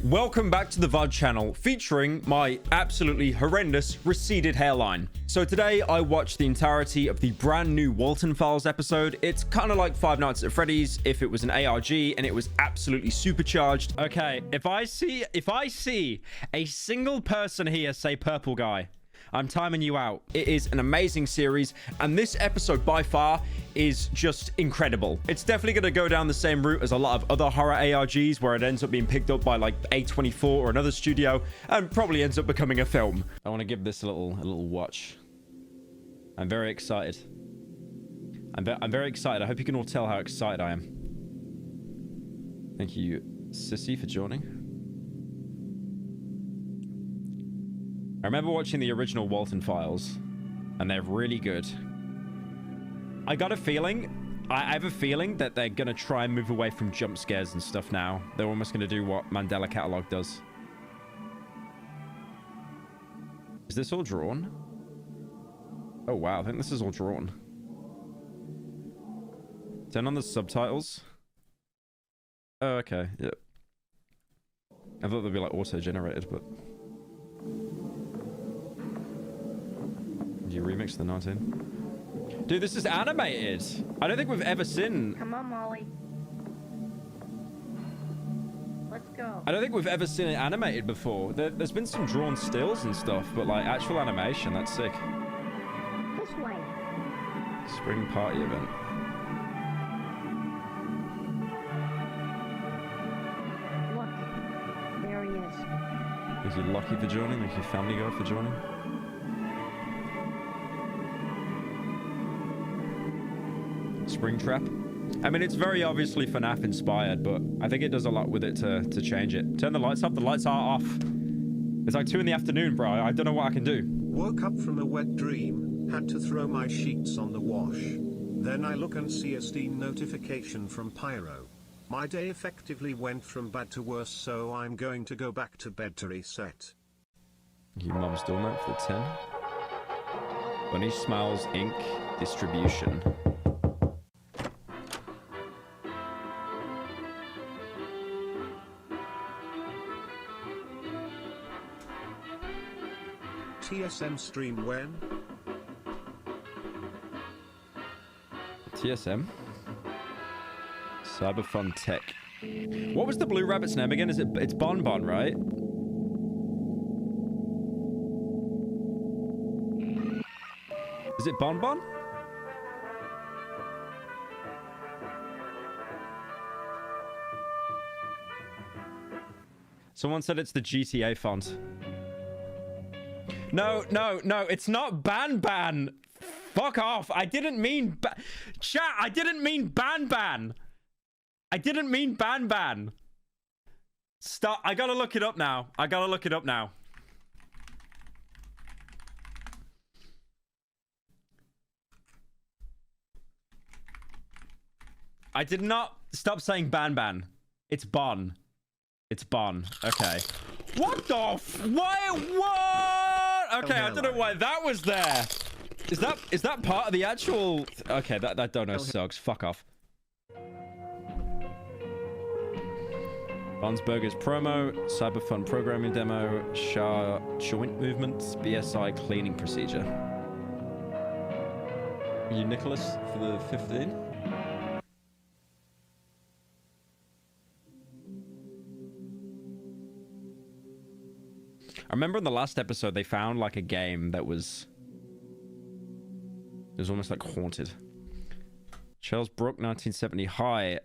Welcome back to the VOD channel, featuring my absolutely horrendous receded hairline. So today I watched the entirety of the brand new Walten Files episode. It's kind of like Five Nights at Freddy's if it was an ARG and it was absolutely supercharged. Okay, if I see a single person here say purple guy, I'm timing you out. It is an amazing series, and this episode by far is just incredible. It's definitely going to go down the same route as a lot of other horror ARGs, where it ends up being picked up by like A24 or another studio, and probably ends up becoming a film. I want to give this a little watch. I'm very excited. I'm very excited. I hope you can all tell how excited I am. Thank you, Sissy, for joining. I remember watching the original Walten Files, and they're really good. I got a feeling, I have a feeling that they're going to try and move away from jump scares and stuff now. They're almost going to do what Mandela Catalog does. Is this all drawn? Oh, wow. I think this is all drawn. Turn on the subtitles. Oh, okay. Yep. I thought they'd be like auto-generated, but... You remix the 19. Dude, this is animated. I don't think we've ever seen... Come on, Molly. Let's go. I don't think we've ever seen it animated before. There's been some drawn stills and stuff, but like actual animation, that's sick. This way. Spring party event. Look. There he is. Thank you, Lucky, for joining. Thank you, Family Guy, for joining. Springtrap. I mean, it's very obviously FNAF inspired, but I think it does a lot with it to change it. Turn the lights off. The lights are off. It's like 2 in the afternoon, bro. I don't know what I can do. Woke up from a wet dream, had to throw my sheets on the wash. Then I look and see a Steam notification from Pyro. My day effectively went from bad to worse, so I'm going to go back to bed to reset. Thank you, Mom's Doormat, for the 10. Bunny Smiles Inc. Distribution. TSM stream when? TSM? Cyber Fun Tech. What was the Blue Rabbit's name again? It's Bon Bon, right? Is it Bon Bon? Someone said it's the GTA font. No, it's not Ban Ban. Fuck off. I didn't mean... Chat, I didn't mean Ban Ban. I didn't mean Ban Ban. Stop. I gotta look it up now. I did not stop saying Ban Ban. It's Bon. It's Bon. Okay. What the Why? What? Okay, I don't know why that was there. Is that part of the actual... Okay, that dono sucks. Fuck off. Bon's Burgers promo, Cyberfun programming demo, SHA joint movements, BSI cleaning procedure. You, Nicholas, for the 15? I remember in the last episode, they found like a game that was... It was almost like haunted. Charles Brook, 1970. Hi.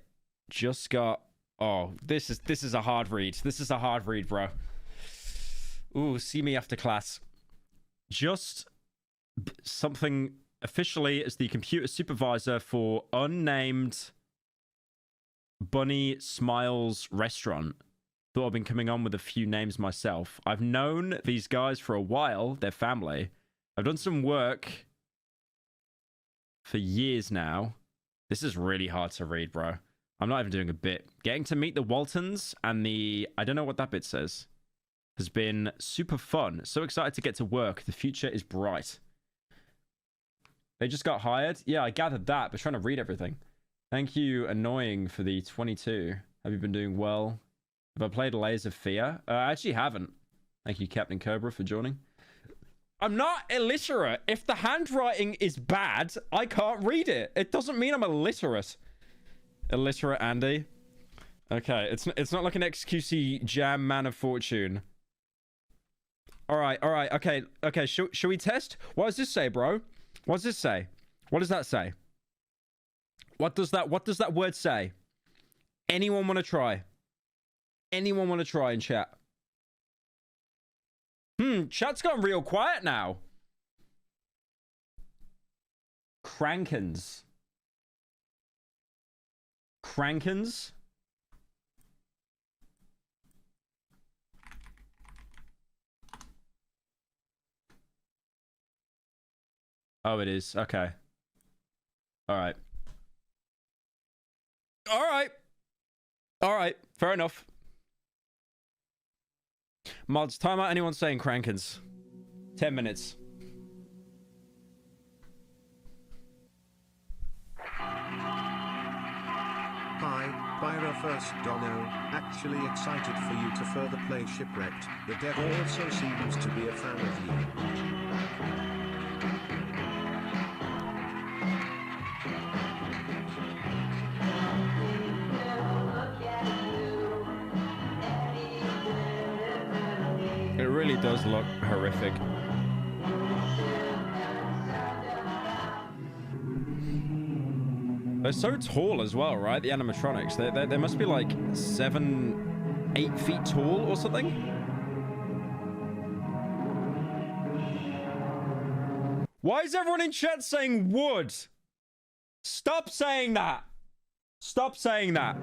Just got... Oh, this is a hard read. This is a hard read, bro. Ooh, see me after class. Just something officially as the computer supervisor for unnamed Bunny Smiles restaurant. Thought I've been coming on with a few names myself. I've known these guys for a while. They're family. I've done some work for years now. This is really hard to read, bro. I'm not even doing a bit. Getting to meet the Waltons and the... I don't know what that bit says. Has been super fun. So excited to get to work. The future is bright. They just got hired? Yeah, I gathered that, but trying to read everything. Thank you, Annoying, for the 22. Have you been doing well? Have I played Layers of Fear? I actually haven't. Thank you, Captain Cobra, for joining. I'm not illiterate. If the handwriting is bad, I can't read it. It doesn't mean I'm illiterate. Illiterate Andy. Okay, it's not like an XQC Jam Man of Fortune. All right, okay. Should we test? What does this say, bro? What does this say? What does that say? What does that word say? Anyone want to try? Anyone want to try in chat? Chat's gone real quiet now. Krankens. Krankens? Oh, it is. Okay. All right. All right. All right. Fair enough. Mods, time out anyone saying Krankens. 10 minutes. Hi, Pyro First Dono. Actually excited for you to further play Shipwrecked. The dev also seems to be a fan of you. It really does look horrific. They're so tall as well, right? The animatronics. They must be like 7, 8 feet tall or something. Why is everyone in chat saying wood? Stop saying that. Stop saying that.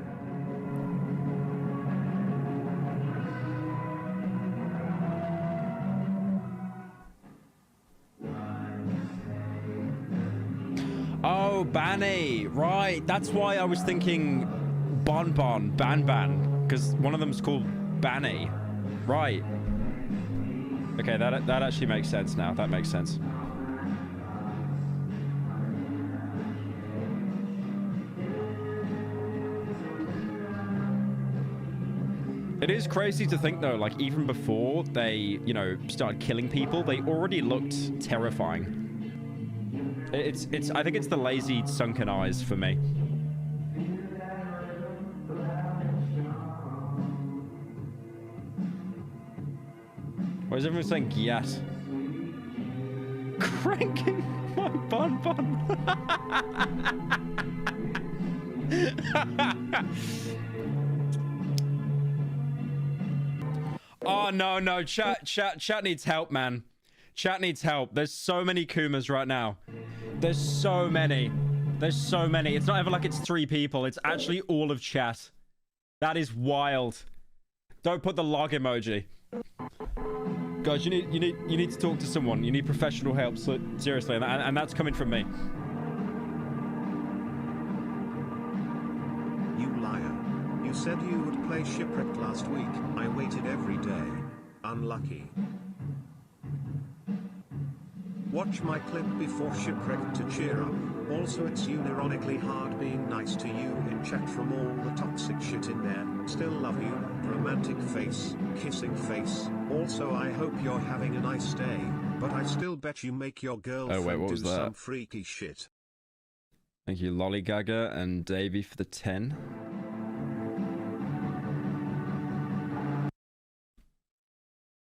Oh, Banny. Right. That's why I was thinking Bon, Ban. Because one of them's called Banny. Right. Okay, that actually makes sense now. That makes sense. It is crazy to think, though, like, even before they, you know, started killing people, they already looked terrifying. I think it's the lazy, sunken eyes for me. Why is everyone saying yes? Cranking my Bon. Oh, no. Chat needs help, man. Chat needs help. There's so many Kumas right now. There's so many. It's not ever like it's 3 people. It's actually all of chat. That is wild. Don't put the log emoji. Guys, you need to talk to someone. You need professional help. So, seriously, and that's coming from me. You liar. You said you would play Shipwrecked last week. I waited every day. Unlucky. Watch my clip before Shipwrecked to cheer up. Also, it's unironically hard being nice to you in chat from all the toxic shit in there. Still love you. Romantic face. Kissing face. Also, I hope you're having a nice day. But I still bet you make your girlfriend do some freaky shit. Thank you, Lollygagger and Davey, for the 10.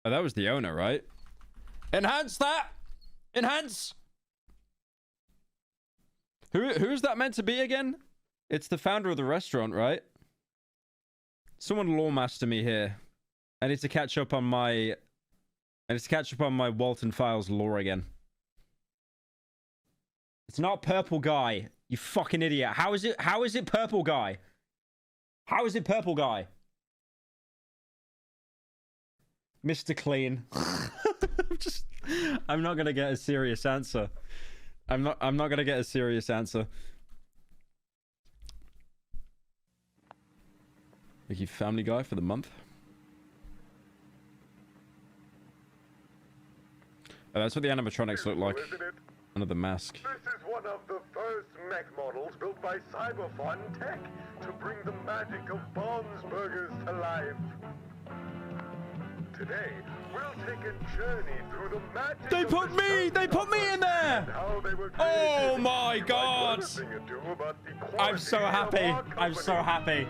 Oh, that was the owner, right? Enhance that! Enhance! Who's that meant to be again? It's the founder of the restaurant, right? Someone lawmaster me here. I need to catch up on my Walten Files lore again. It's not Purple Guy, you fucking idiot. How is it Purple Guy? How is it Purple Guy? Mr. Clean. I'm not gonna get a serious answer. I'm not gonna get a serious answer. Thank you, Family Guy, for the month. Oh, that's what the animatronics look like. Another mask. This is one of the first mech models built by Cyberfun Tech to bring the magic of Bond's Burgers to life. Today, we'll take a journey through the magic They of put the me! They put me in there! and how they were Oh created. my You might god! learn a thing or two about the I'm so quality of happy. our I'm so company. happy.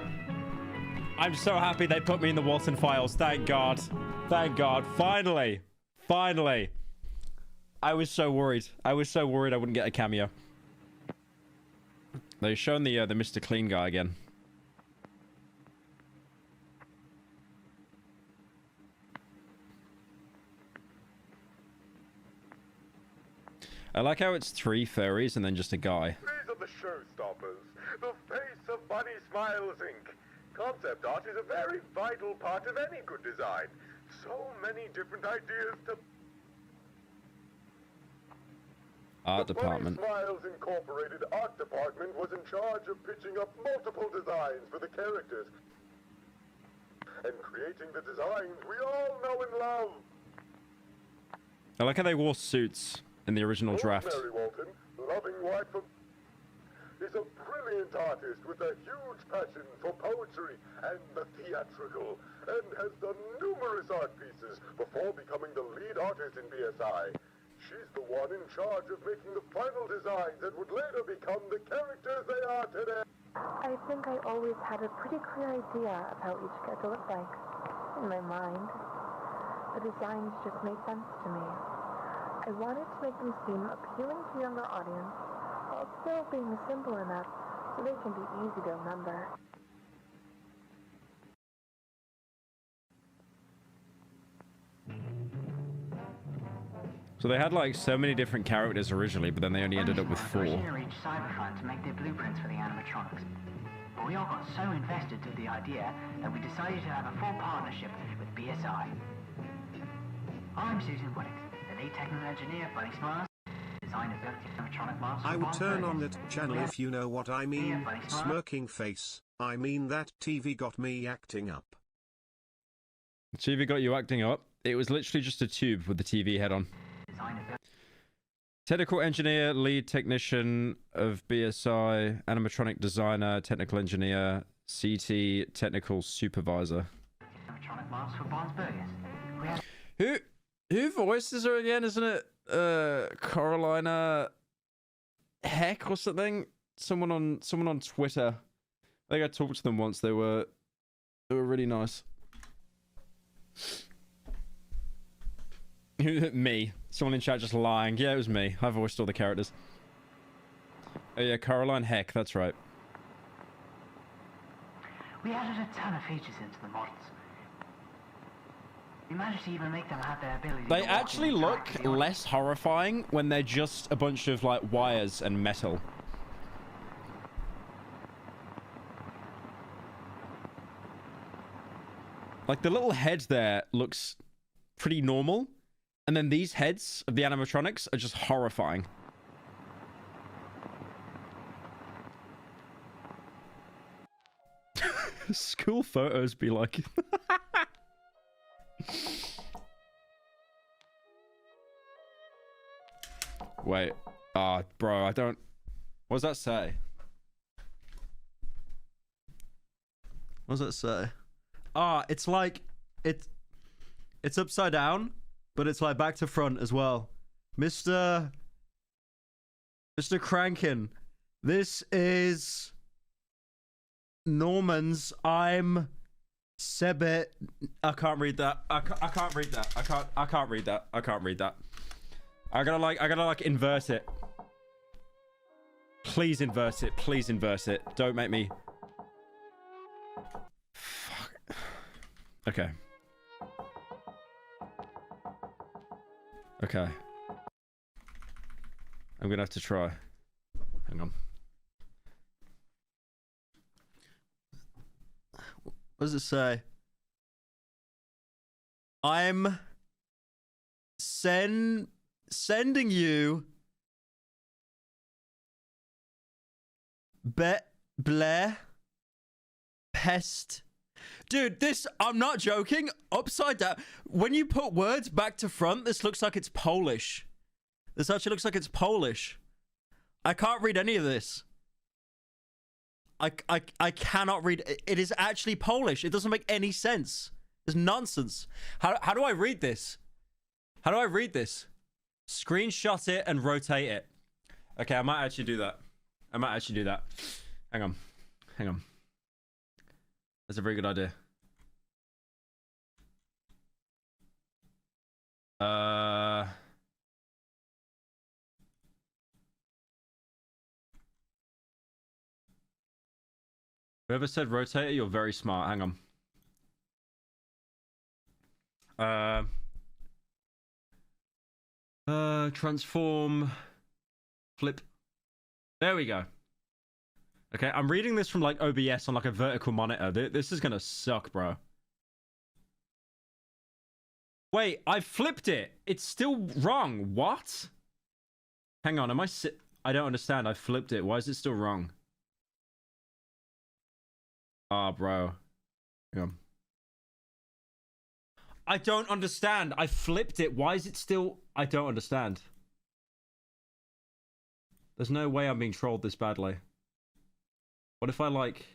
I'm so happy they put me in the Walten files. Thank God. Thank God. Finally. Finally. I was so worried. I was so worried I wouldn't get a cameo. They've shown the Mr. Clean guy again. I like how it's 3 furries and then just a guy. These are the showstoppers. The face of Bunny Smiles Inc. Concept art is a very vital part of any good design. So many different ideas to... Art The department. Bunny Smiles Incorporated art department was in charge of pitching up multiple designs for the characters and creating the designs we all know and love. I like how they wore suits in the original draft. Rosemary Walten, loving wife of... is a brilliant artist with a huge passion for poetry and the theatrical, and has done numerous art pieces before becoming the lead artist in BSI. She's the one in charge of making the final designs that would later become the characters they are today. I think I always had a pretty clear idea of how each character looked like in my mind. The designs just made sense to me. I wanted to make them seem appealing to a younger audience while still being simple enough so they can be easy to remember. So they had like so many different characters originally, but then they only ended up with 4. Originally reached Cyberfront to make their blueprints for the animatronics. But we all got so invested in the idea that we decided to have a full partnership with BSI. I'm Susan White, the lead technical engineer, Bunny Smiles, designer built the animatronic master. I would turn on that channel if you know what I mean. Smirking face. I mean that TV got me acting up. TV got you acting up. It was literally just a tube with the TV head on. Technical engineer, lead technician of BSI, animatronic designer, technical engineer, CT, technical supervisor. Animatronic master for Bond's Burgers. Who voices her again? Isn't it Carolina Heck or something? Someone on Twitter. I think I talked to them once. They were really nice. Me. Someone in chat just lying. Yeah, it was me. I voiced all the characters. Oh yeah, Caroline Heck. That's right. We added a ton of features into the models. We managed to even make them have their ability They to walk actually and look interact with the audience. less horrifying when they're just a bunch of like wires and metal. Like the little head there looks pretty normal. And then these heads of the animatronics are just horrifying. School photos be like... Wait. Ah, bro, I don't... What does that say? What does that say? Ah, it's like... It's upside down, but it's like back to front as well. Mr. Crankin. This is... Norman's. I'm... Sebit. I can't read that. I can't read that. I can't read that. I can't read that. I gotta like invert it. Please invert it. Please invert it. Don't make me. Fuck. Okay. Okay. I'm gonna have to try. Hang on. What does it say? I'm sending you Blair pest. Dude, this, I'm not joking. Upside down. When you put words back to front, this looks like it's Polish. This actually looks like it's Polish. I can't read any of this. I cannot read. It is actually Polish. It doesn't make any sense. It's nonsense. How do I read this? How do I read this? Screenshot it and rotate it. Okay, I might actually do that. I might actually do that. Hang on. Hang on. That's a very good idea. Whoever said rotate it, you're very smart. Hang on. Transform. Flip. There we go. Okay, I'm reading this from like OBS on like a vertical monitor. This is gonna suck, bro. Wait, I flipped it. It's still wrong. What? Hang on, I don't understand. I flipped it. Why is it still wrong? Ah, bro. Hang on. I don't understand. I flipped it. Why is it still... I don't understand. There's no way I'm being trolled this badly. What if I like...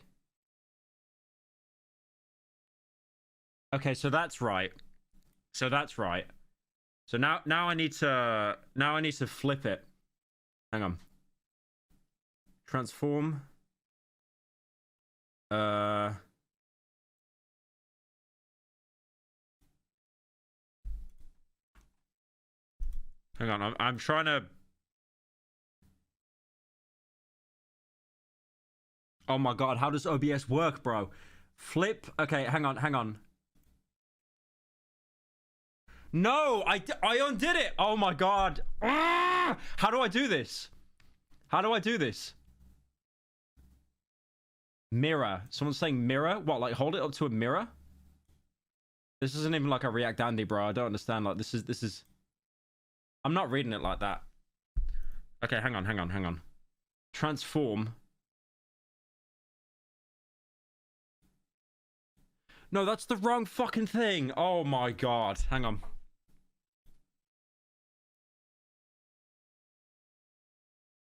Okay, so that's right. So that's right. So now I need to flip it. Hang on. Transform. Hang on, I'm trying to... Oh my god, how does OBS work, bro? Flip. Okay, hang on. No, I undid it. Oh my god. Ah! How do I do this? How do I do this? Mirror. Someone's saying mirror? What, like hold it up to a mirror? This isn't even like a React Andy, bro. I don't understand. Like this is... I'm not reading it like that. Okay, hang on. Transform. No, that's the wrong fucking thing. Oh my god. Hang on.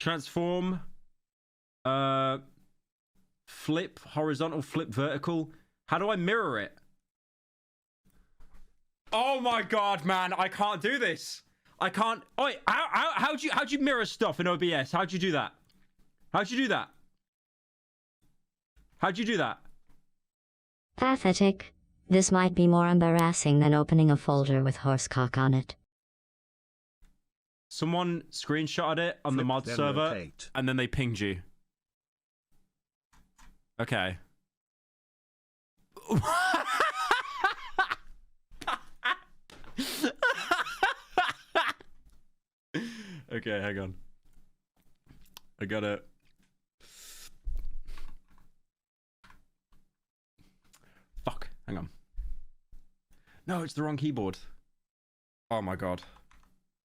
Transform. Flip. Horizontal. Flip. Vertical. How do I mirror it? Oh my god, man. I can't do this. I can't... Oh, wait, how'd you mirror stuff in OBS? How'd you do that? How'd you do that? How'd you do that? Pathetic. This might be more embarrassing than opening a folder with horsecock on it. Someone screenshotted it on the mod server, rotate. And then they pinged you. Okay. Okay, hang on. I got it. Fuck, hang on. No, it's the wrong keyboard. Oh my god.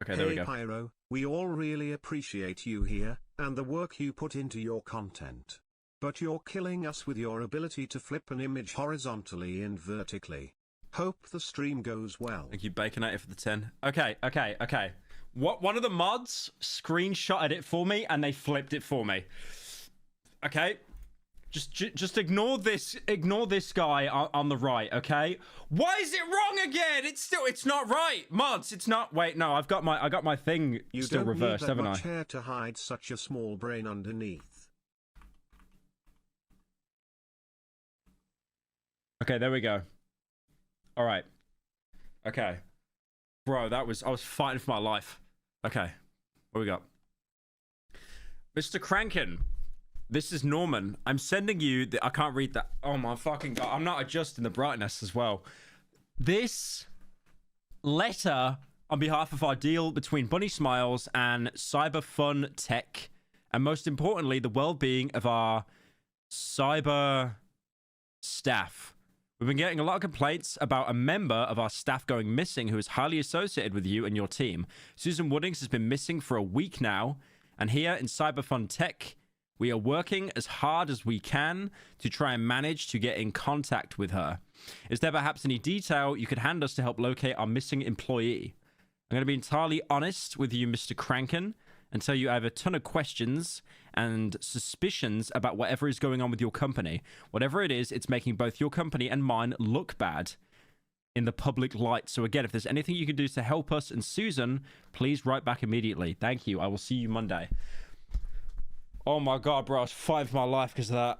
Okay, there we go. Pyro, we all really appreciate you here, and the work you put into your content. But you're killing us with your ability to flip an image horizontally and vertically. Hope the stream goes well. Thank you, Baconator, for the 10. Okay. One of the mods screenshotted it for me, and they flipped it for me. Okay? Just ignore this guy on the right, okay? Why is it wrong again? It's not right. Mods, it's not. Wait, no, I got my thing you still reversed, haven't I? You don't need that much hair to hide such a small brain underneath. Okay, there we go. All right. Okay. Bro, I was fighting for my life. Okay. What we got? Mr. Kranken. This is Norman. I'm sending you I can't read that. Oh my fucking god. I'm not adjusting the brightness as well. This letter on behalf of our deal between Bunny Smiles and Cyber Fun Tech, and most importantly, the well-being of our cyber staff. We've been getting a lot of complaints about a member of our staff going missing who is highly associated with you and your team. Susan Woodings has been missing for a week now, and here in Cyberfun Tech, we are working as hard as we can to try and manage to get in contact with her. Is there perhaps any detail you could hand us to help locate our missing employee? I'm going to be entirely honest with you, Mr. Kranken, and tell you I have a ton of questions and suspicions about whatever is going on with your company. Whatever it is, it's making both your company and mine look bad in the public light. So again, if there's anything you can do to help us and Susan, please write back immediately. Thank you. I will see you Monday. Oh my God, bro. I was fighting for my life because of that.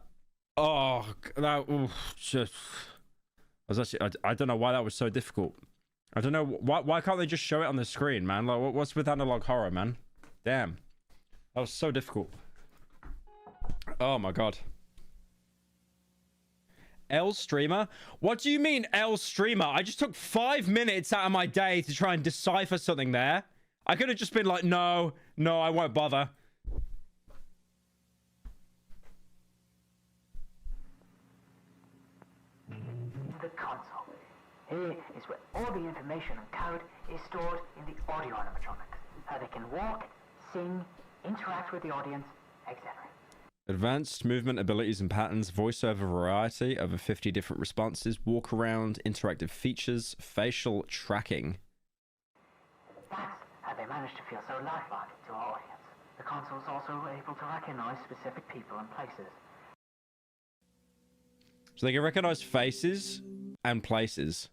Oh, that... Oof, just... I don't know why that was so difficult. I don't know why can't they just show it on the screen, man? Like, what's with analog horror, man? Damn, that was so difficult. Oh my God. L streamer? What do you mean L streamer? I just took 5 minutes out of my day to try and decipher something there. I could have just been like, no, I won't bother. The console. Here is where all the information and code is stored in the audio animatronics. How they can walk, sing, interact with the audience, etc. Advanced movement abilities and patterns, voiceover variety, over 50 different responses, walk around, interactive features, facial tracking. That's how they manage to feel so lifelike to our audience. The console is also able to recognize specific people and places. So they can recognize faces and places.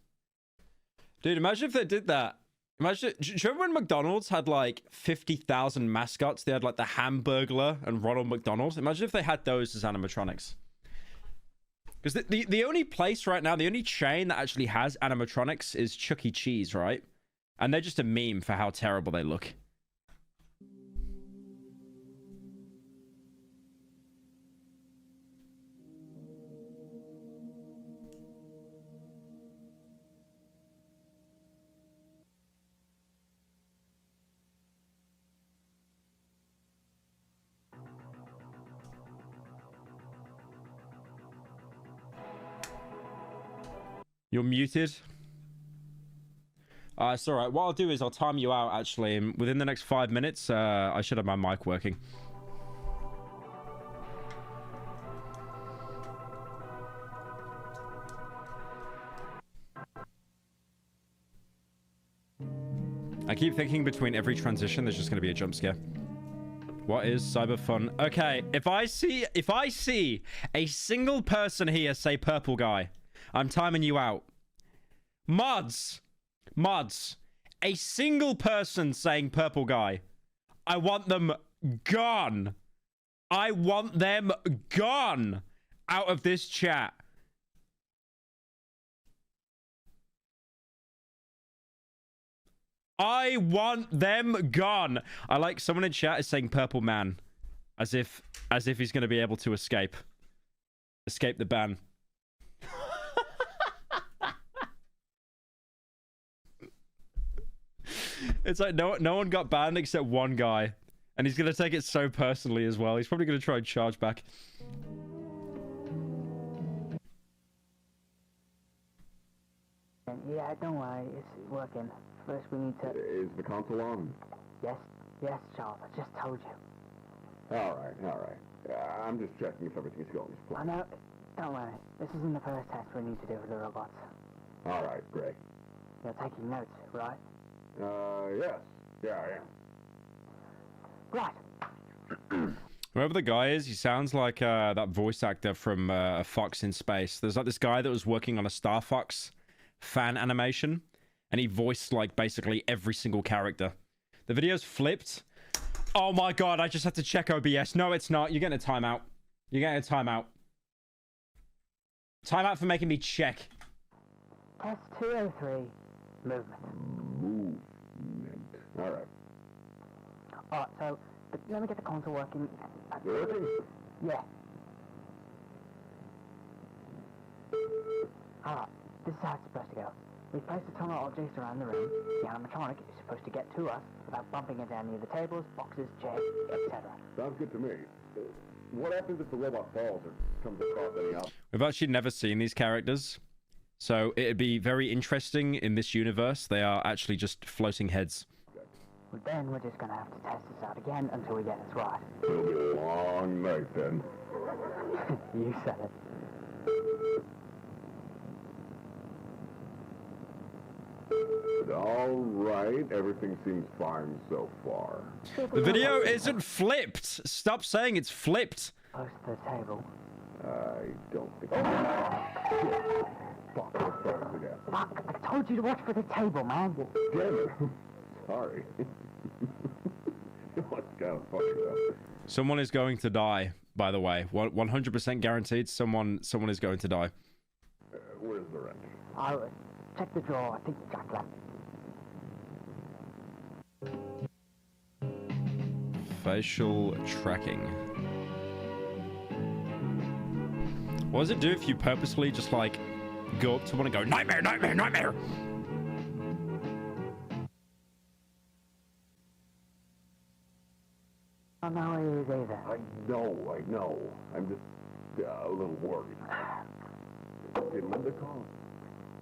Dude, imagine if they did that. Imagine, do you remember when McDonald's had like 50,000 mascots? They had like the Hamburglar and Ronald McDonald. Imagine if they had those as animatronics. Because the only place right now, the only chain that actually has animatronics is Chuck E. Cheese, right? And they're just a meme for how terrible they look. You're muted. It's all right. What I'll do is I'll time you out, actually. And within the next 5 minutes, I should have my mic working. I keep thinking between every transition, there's just going to be a jump scare. What is cyber fun? Okay, if I see a single person here say purple guy, I'm timing you out. Mods, a single person saying purple guy. I want them gone. I want them gone out of this chat. I want them gone. I like someone in chat is saying purple man. As if he's going to be able to escape the ban. It's like no one got banned except one guy. And he's going to take it so personally as well. He's probably going to try and charge back. Yeah, don't worry. It's working. First we need to... Is the console on? Yes, Charles. I just told you. All right. I'm just checking if everything's going as I planned. know. Don't worry. This isn't the first test we need to do with the robots. All right, great. You're taking notes, right? Yes. Yeah, I am. Right. Whoever the guy is, he sounds like that voice actor from Fox in Space. There's like this guy that was working on a Star Fox fan animation, and he voiced like basically every single character. The video's flipped. Oh my God, I just had to check OBS. No, it's not. You're getting a timeout. You're getting a timeout. Timeout for making me check. Test 203. Movement. Movement. All right. Alright, so let me get the console working. Working? Yeah. Alright, this is how it's supposed to go. We place a ton of objects around the room. The animatronic is supposed to get to us without bumping into any of the tables, boxes, chairs, etc. Sounds good to me. What happens if the robot falls or comes across any obstacles? We've actually never seen these characters, so it'd be very interesting in this universe. They are actually just floating heads. Well, then we're just gonna have to test this out again until we get this right. It'll be a long night then. You said it. All right, everything seems fine so far. The video isn't flipped. Stop saying it's flipped. Close to the table. I don't think. Oh! Fuck, let's try this again. Fuck, I told you to watch for the table, man. Damn it. Sorry. What's kind of funny though? Someone is going to die, by the way. 100% guaranteed someone is going to die. Where's the wrench? I'll check the drawer. I think Jack left. Facial tracking. What does it do if you purposely just like go up to one and go nightmare, nightmare, nightmare? I don't know where he is either. I know. I'm just a little worried. Did Linda call?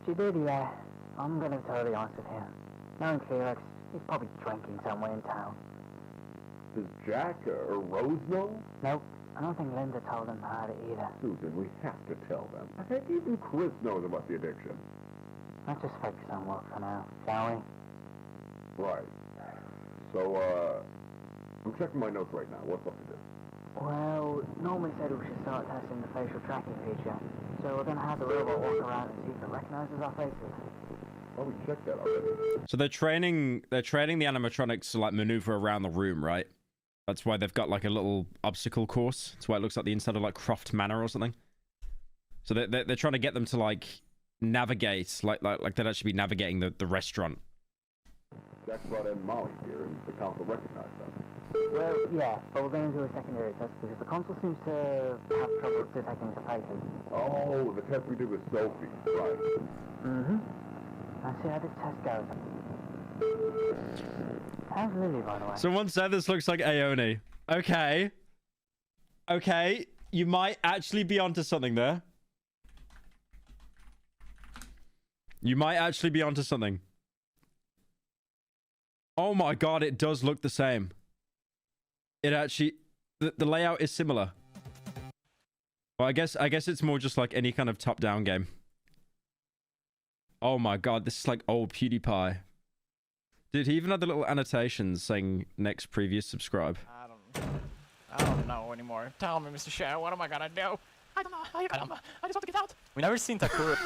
She did, yeah. I'm gonna be totally honest with you. Knowing Felix, he's probably drinking somewhere in town. Does Jack or Rose know? Nope, I don't think Linda told him about it either. Susan, we have to tell them. I think even Chris knows about the addiction. Let's just focus on work for now, shall we? Right. So, I'm checking my notes right now. What's up to do? Well, Norman said we should start testing the facial tracking feature. So we're gonna have the robot walk around and see if it recognizes our faces. Oh, we checked that already. So they're training the animatronics to like maneuver around the room, right? That's why they've got like a little obstacle course. That's why it looks like the inside of like Croft Manor or something. So they're trying to get them to like navigate, like they'd actually be navigating the restaurant. Jack brought in Molly here, and the council recognized them. Well, yeah, but we're going to do a secondary test because the console seems to have trouble detecting the faces. Oh, the test we did with Sophie, right. Mm-hmm. Let's see how this test goes. How's Lily, by the way? Someone said this looks like Aoni. Okay. Okay, you might actually be onto something there. You might actually be onto something. Oh my god, it does look the same. It actually, the layout is similar. Well, I guess it's more just like any kind of top-down game. Oh my god, this is like old PewDiePie. Dude, he even had the little annotations saying next, previous, subscribe. I don't know anymore. Tell me, Mr. Share, what am I gonna do? I don't know. I just want to get out. We never seen Takura.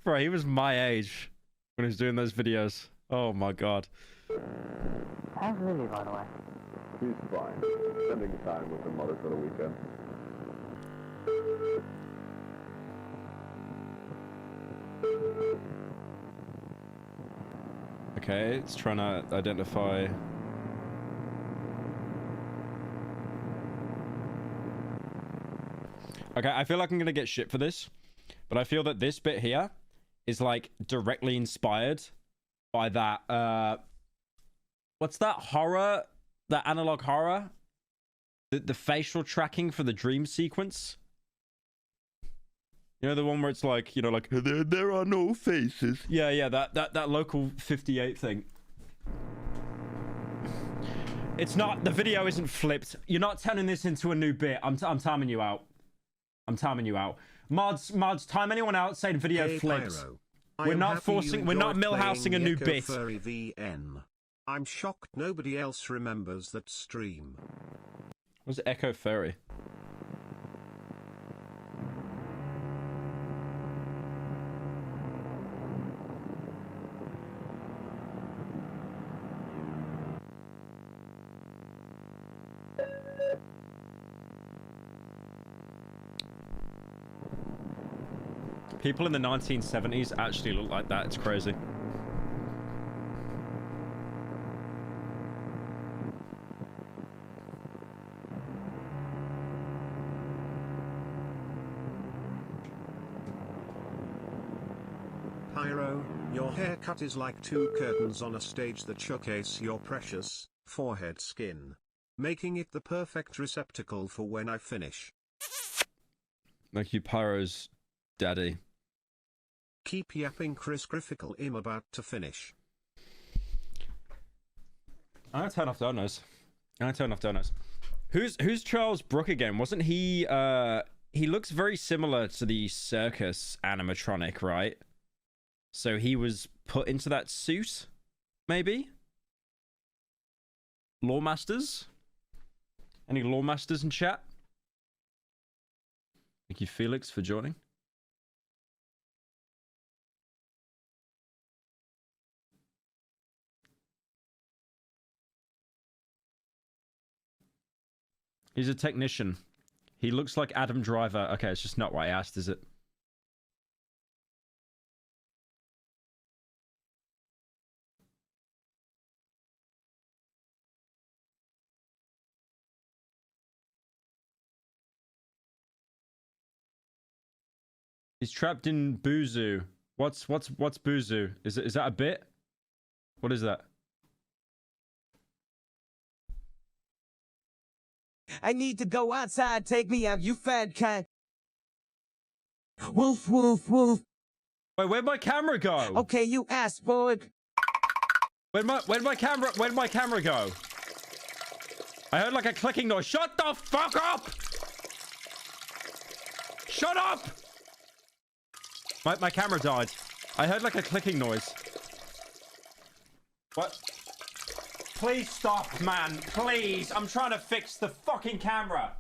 Bro, he was my age when he was doing those videos. Oh my god. How's Lily, by the way? She's fine. Spending time with her mother for the weekend. Okay, it's trying to identify... Okay, I feel like I'm gonna get shit for this, but I feel that this bit here is like directly inspired by that, what's that horror? That analog horror? The facial tracking for the dream sequence? You know, the one where it's like, you know, like, there are no faces. Yeah, that local 58 thing. It's not, the video isn't flipped. You're not turning this into a new bit. I'm timing you out. I'm timing you out. Mods, time anyone out saying video flips. We're not forcing, we're not millhousing a new bit. Furry VN. I'm shocked nobody else remembers that stream. What's Echo Furry? People in the 1970s actually look like that. It's crazy. Pyro, your haircut is like two curtains on a stage that showcase your precious forehead skin, making it the perfect receptacle for when I finish. Like you, Pyro's daddy. Keep yapping, Chris Grifficle. I'm about to finish. I'm gonna turn off donos. Who's Charles Brook again? Wasn't he he looks very similar to the circus animatronic, right? So he was put into that suit, maybe? Lawmasters? Any lawmasters in chat? Thank you, Felix, for joining. He's a technician. He looks like Adam Driver. Okay, it's just not what I asked, is it? He's trapped in Buzu. What's Buzu? Is that a bit? What is that? I need to go outside, take me out, you fat cunt. Woof, woof, woof. Wait, where'd my camera go? Okay, you ass boy. Where'd my camera go? I heard like a clicking noise. Shut the fuck up! Shut up! My camera died. I heard like a clicking noise. What? Please stop, man. Please. I'm trying to fix the fucking camera.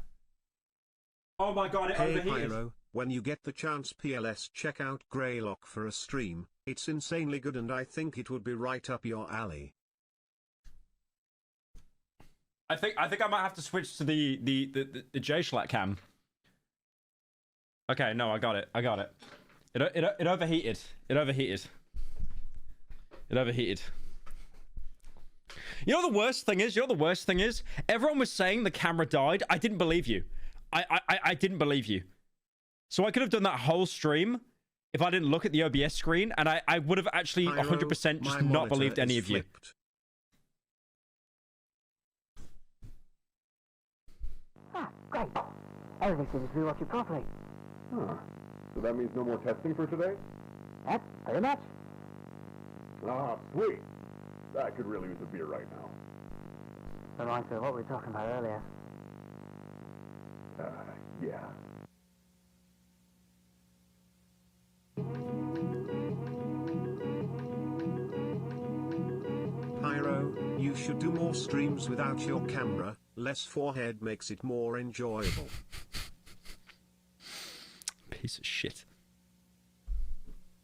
Oh my god, it Hey overheated. Pyro, when you get the chance PLS, check out Greylock for a stream. It's insanely good and I think it would be right up your alley. I think I might have to switch to the J-Schlatt cam. Okay, no, I got it. It overheated. It overheated. You know the worst thing is? Everyone was saying the camera died. I didn't believe you. I didn't believe you. So I could have done that whole stream if I didn't look at the OBS screen, and I would have actually 100% just not believed any of you. Ah, great. Everything seems to be working properly. Huh. So that means no more testing for today? Yep, very much. Ah, sweet. I could really use a beer right now. Reminds me of what we were talking about earlier. Yeah. Pyro, you should do more streams without your camera. Less forehead makes it more enjoyable. Piece of shit.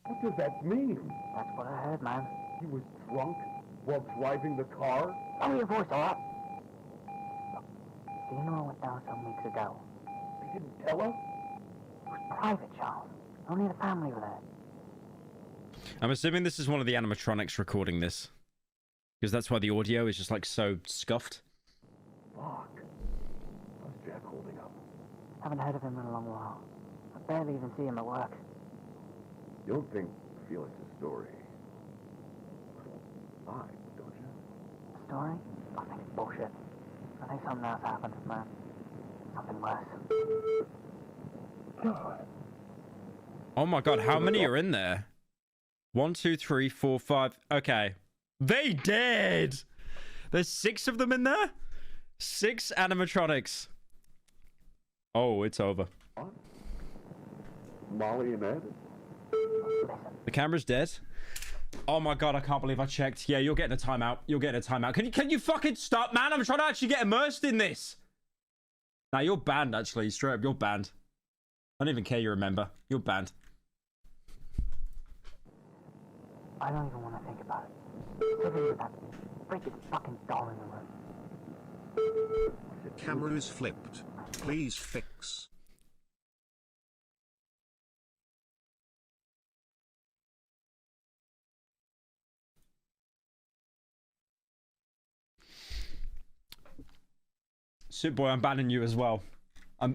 What does that mean? That's what I heard, man. He was drunk while driving the car? Lower your voice, all right? Look, the funeral went down some weeks ago. They didn't tell us? It was private, Charles. Only the family were there. I'm assuming this is one of the animatronics recording this. Because that's why the audio is just like so scuffed. Fuck. How's Jack holding up? Haven't heard of him in a long while. I barely even see him at work. You don't think Felix's story lied, don't you? Story? I think it's bullshit. I think something else happened, man. Something worse. God. Oh my god, how many are in there? 1, 2, 3, 4, 5. Okay. They dead! There's 6 of them in there? 6 animatronics. Oh, it's over. What? Molly and Ed? The camera's dead. Oh my god, I can't believe I checked. Yeah, you're getting a timeout. You're getting a timeout. Can you fucking stop, man? I'm trying to actually get immersed in this. Nah, you're banned, actually. Straight up, you're banned. I don't even care you remember. You're banned. I don't even want to think about it. Living with that freaking fucking doll in the room. Camera is flipped. Please fix. Suit boy, I'm banning you as well. I'm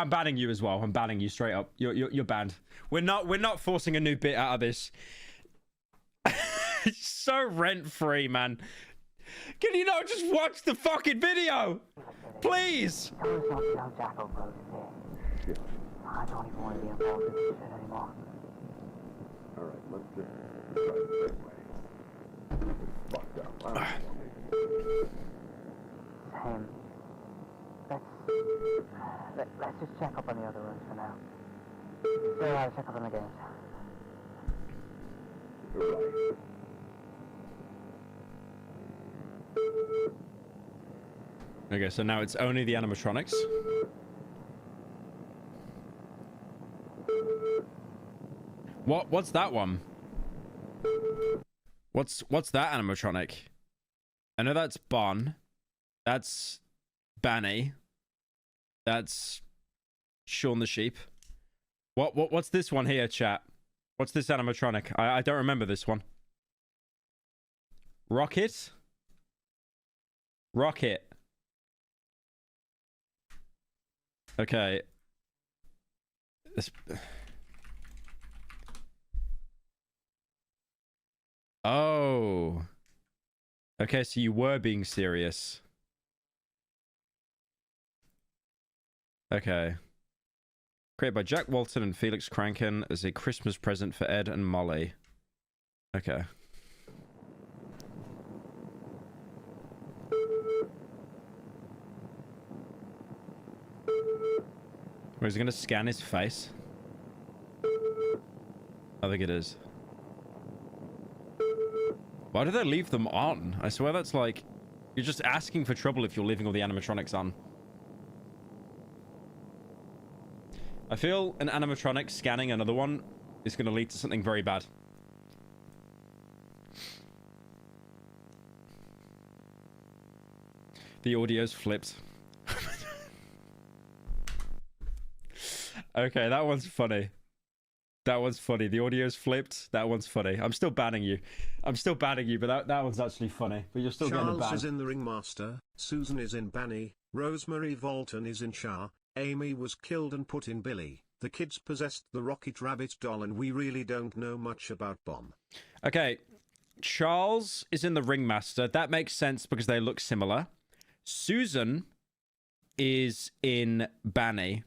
banning you as well. I'm banning you straight up. You're banned. We're not forcing a new bit out of this. It's so rent-free, man. Can you not just watch the fucking video? Please. Tell us not to tell Jack O'Brien is here. Shit. I don't even want to be involved in this shit anymore. Alright, let's just try the same way. Fucked up. I don't know. Same. Let's just check up on the other rooms for now. So I'll check up on the games. Okay, so now it's only the animatronics. What's that one? What's that animatronic? I know that's Bon. That's Banny. That's Shaun the Sheep. What's this one here, chat? What's this animatronic? I don't remember this one. Rocket? Rocket. Okay. This... Oh. Okay, so you were being serious. Okay. Created by Jack Walton and Felix Kranken as a Christmas present for Ed and Molly. Okay. Or is he gonna scan his face? I think it is. Why do they leave them on? I swear that's like... You're just asking for trouble if you're leaving all the animatronics on. I feel an animatronic scanning another one is going to lead to something very bad. The audio's flipped. Okay, that one's funny. That one's funny. The audio's flipped. That one's funny. I'm still banning you. I'm still banning you, but that one's actually funny. But you're still getting a ban. Charles is in the Ringmaster, Susan is in Banny, Rosemary Walten is in Shah, Amy was killed and put in Billy. The kids possessed the Rocket Rabbit doll and we really don't know much about Bomb. Okay, Charles is in the Ringmaster. That makes sense because they look similar. Susan is in Banny.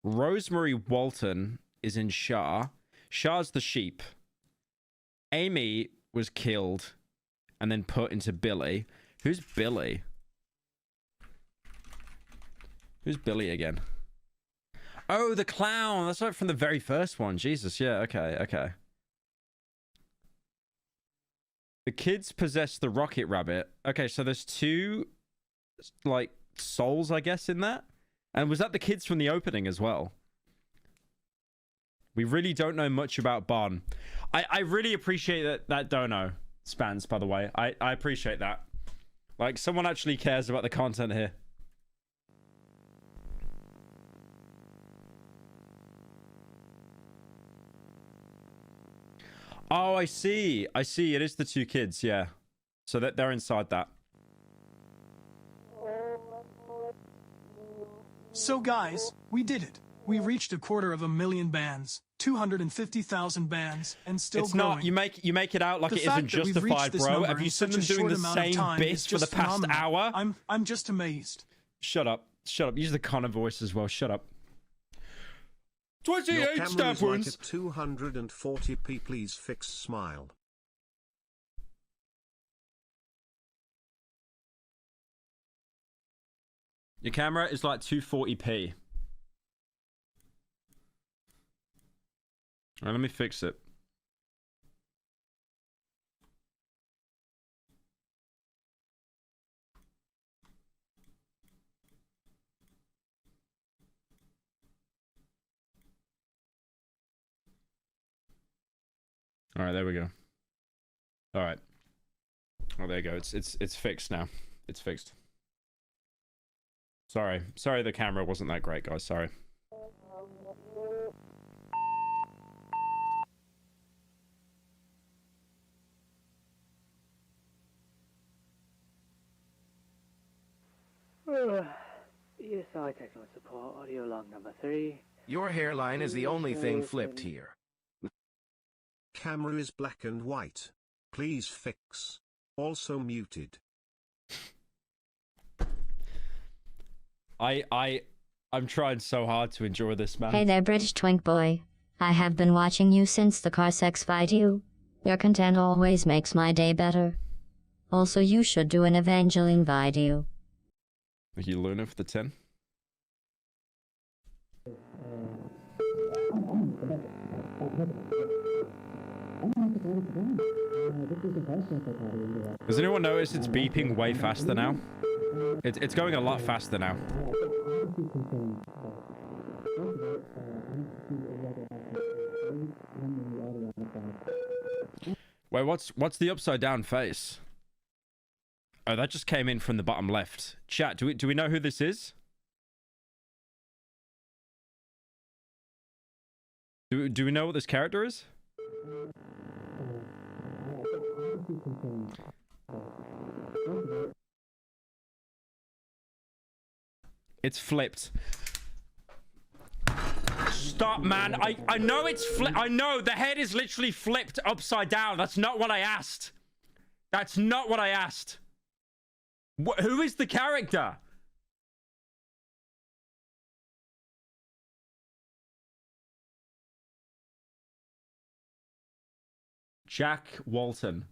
Rosemary Walten is in Shah. Shah's the sheep. Amy was killed and then put into Billy. Who's Billy? Who's Billy again? Oh, the clown. That's right from the very first one. Jesus, yeah, okay, okay. The kids possess the Rocket Rabbit. Okay, so there's two, like, souls, I guess, in that? And was that the kids from the opening as well? We really don't know much about Bon. I really appreciate that dono spans, by the way. I appreciate that. Like, someone actually cares about the content here. Oh, I see. I see. It is the two kids, yeah. So that they're inside that. So guys, we did it. We reached 250,000 bands, 250,000 bands, and still it's growing. Not. You make it out like it isn't justified, bro. Have you seen them doing the same bits for the past hour? I'm just amazed. Shut up. Shut up. Use the Connor voice as well. Shut up. 28 Your stab camera wounds. is like at 240p. Please fix smile. Your camera is like 240p. Alright, let me fix it. Alright, there we go. Alright. Oh, there you go. It's fixed now. It's fixed. Sorry. Sorry the camera wasn't that great, guys. Sorry. BSI technical support, audio log number 3. Your hairline is the only thing flipped here. Camera is black and white. Please fix. Also muted. I'm trying so hard to enjoy this, man. Hey there, British twink boy. I have been watching you since the car sex video. Your content always makes my day better. Also, you should do an Evangeline video. Thank you, Luna, for the 10. Does anyone notice it's beeping way faster now? It's going a lot faster now. Wait, what's the upside down face? Oh, that just came in from the bottom left. Chat, do we know who this is? Do we know what this character is? It's flipped. Stop, man. I know it's flipped. I know the head is literally flipped upside down. That's not what I asked. That's not what I asked. Who is the character? Jack Walten.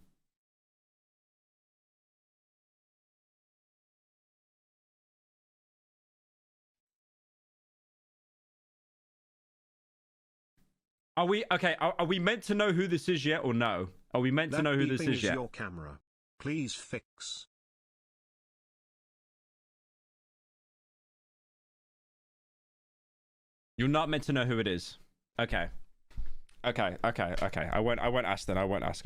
Are we okay? Are we meant to know who this is yet, or no? Are we meant to know who this is yet? Your camera. Please fix. You're not meant to know who it is. Okay. Okay. I won't ask then. I won't ask.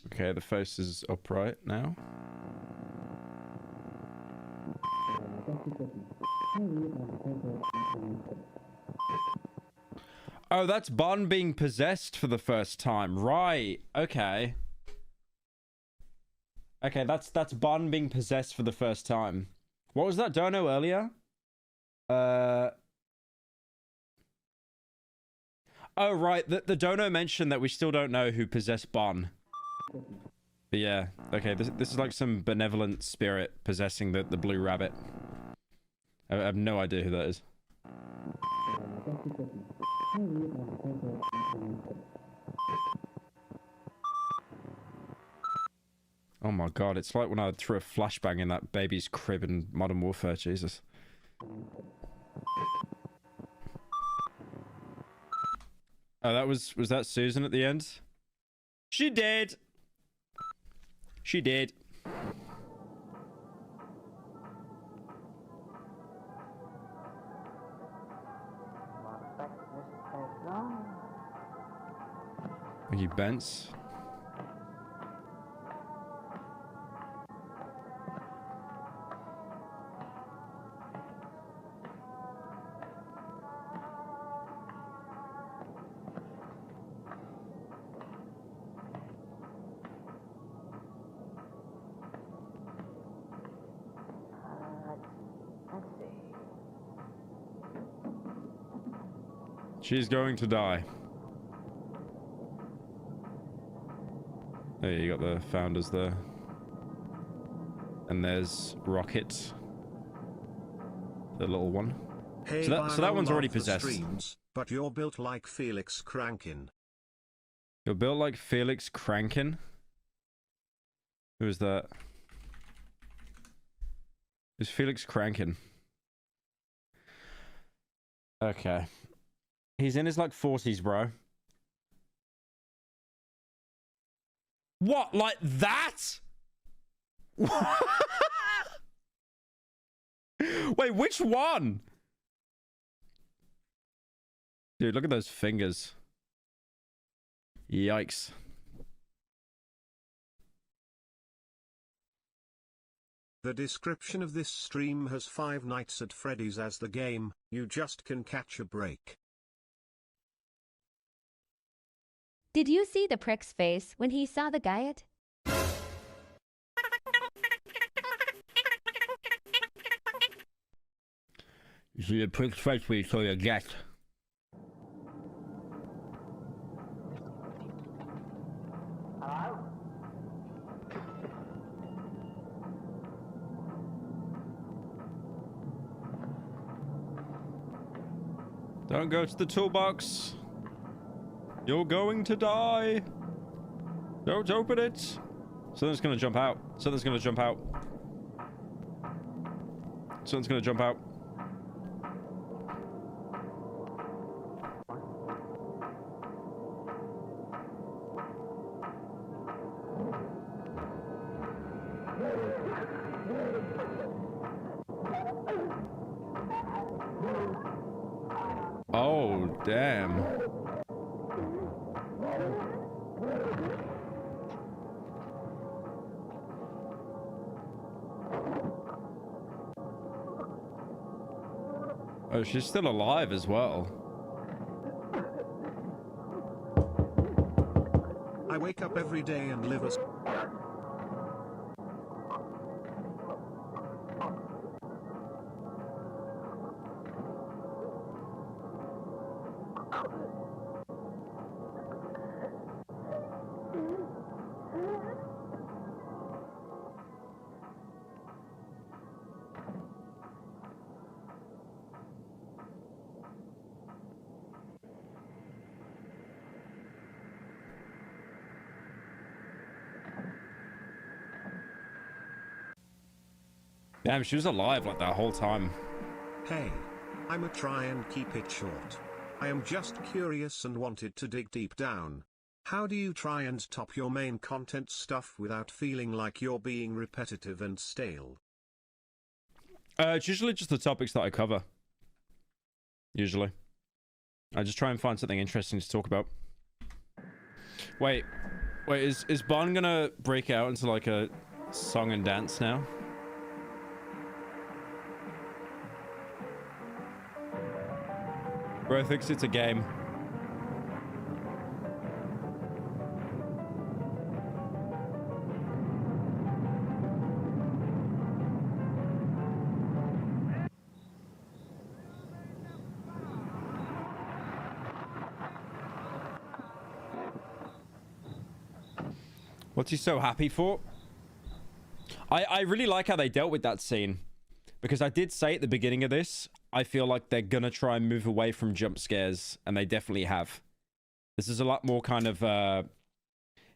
Okay, the face is upright now. Oh, that's Bond being possessed for the first time. Right. Okay. Okay, that's Bond being possessed for the first time. What was that dono earlier? Oh, right. The dono mentioned that we still don't know who possessed Bond. But yeah. Okay, this is like some benevolent spirit possessing the blue rabbit. I have no idea who that is. Oh my god, it's like when I threw a flashbang in that baby's crib in Modern Warfare, Jesus. Oh, was that Susan at the end? She did! She did. Thank you, Bence. She's going to die. There, you got the founders there. And there's Rocket. The little one. Hey, so that one's already possessed. Streams, but you're built like Felix Crankin. You're built like Felix Crankin? Who is that? Who's Felix Crankin? Okay. He's in his like 40s, bro. What? Like that? Wait, which one? Dude, look at those fingers. Yikes. The description of this stream has 5 Nights at Freddy's as the game. You just can catch a break. Did you see the prick's face when he saw the guide? You see the prick's face when you saw your guest. Hello? Don't go to the toolbox. You're going to die. Don't open it. Something's gonna jump out. Something's gonna jump out. Something's gonna jump out. Oh, damn. Oh, she's still alive as well. I wake up every day and live as... Damn, she was alive like that whole time. Hey, I'ma try and keep it short. I am just curious and wanted to dig deep down. How do you try and top your main content stuff without feeling like you're being repetitive and stale? It's usually just the topics that I cover. Usually. I just try and find something interesting to talk about. Wait, is Bond gonna break out into like a song and dance now? Bro thinks it's a game. What's he so happy for? I really like how they dealt with that scene. Because I did say at the beginning of this, I feel like they're gonna try and move away from jump scares, and they definitely have. This is a lot more kind of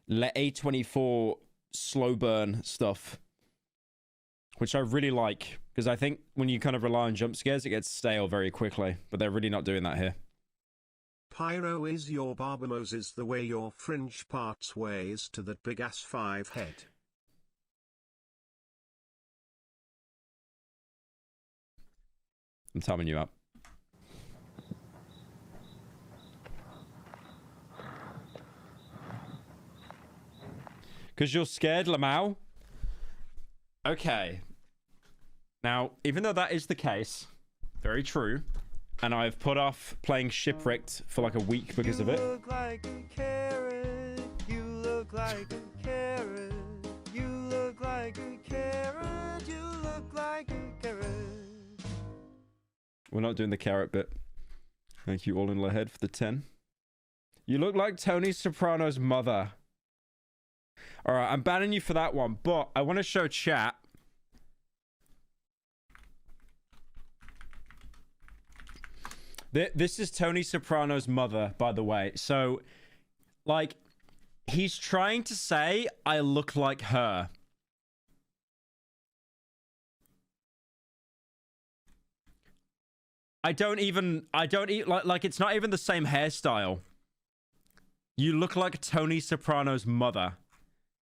A24 slow burn stuff, which I really like, because I think when you kind of rely on jump scares, it gets stale very quickly, but they're really not doing that here. Pyro is your barber Moses the way your fringe parts ways to that big ass 5 head. I'm timing you up. Because you're scared, Lamau? Okay. Now, even though that is the case, very true, and I've put off playing Shipwrecked for like a week because of it. You look like a carrot. You look like a carrot. You look like a carrot. You look like a carrot. We're not doing the carrot bit. Thank you, All in the Head, for the 10. You look like Tony Soprano's mother. Alright, I'm banning you for that one, but I want to show chat. This is Tony Soprano's mother, by the way. So, like, he's trying to say, I look like her. I don't like it's not even the same hairstyle. You look like Tony Soprano's mother.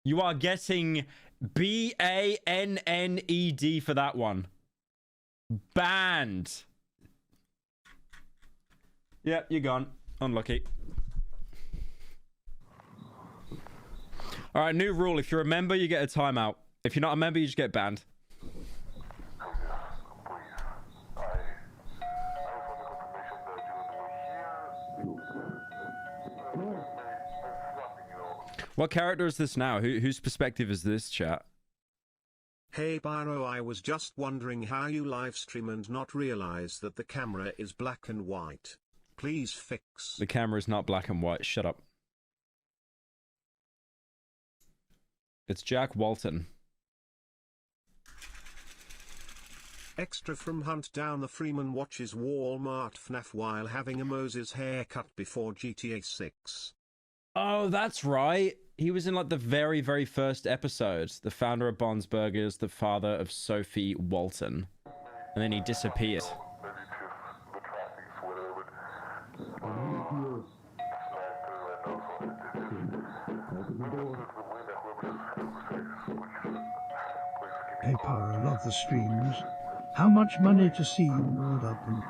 You are getting BANNED for that one. Banned. Yep, you're gone. Unlucky. Alright, new rule. If you're a member, you get a timeout. If you're not a member, you just get banned. What character is this now? Whose perspective is this, chat? Hey Pyro, I was just wondering how you livestream and not realize that the camera is black and white. Please fix. The camera is not black and white. Shut up. It's Jack Walton. Extra from Hunt Down the Freeman watches Walmart FNAF while having a Moses haircut before GTA 6. Oh, that's right. He was in like the very, very first episode. The founder of Bond's Burgers, the father of Sophie Walten. And then he disappeared. Hey, Pyro, love the streams. How much money to see you rolled up and...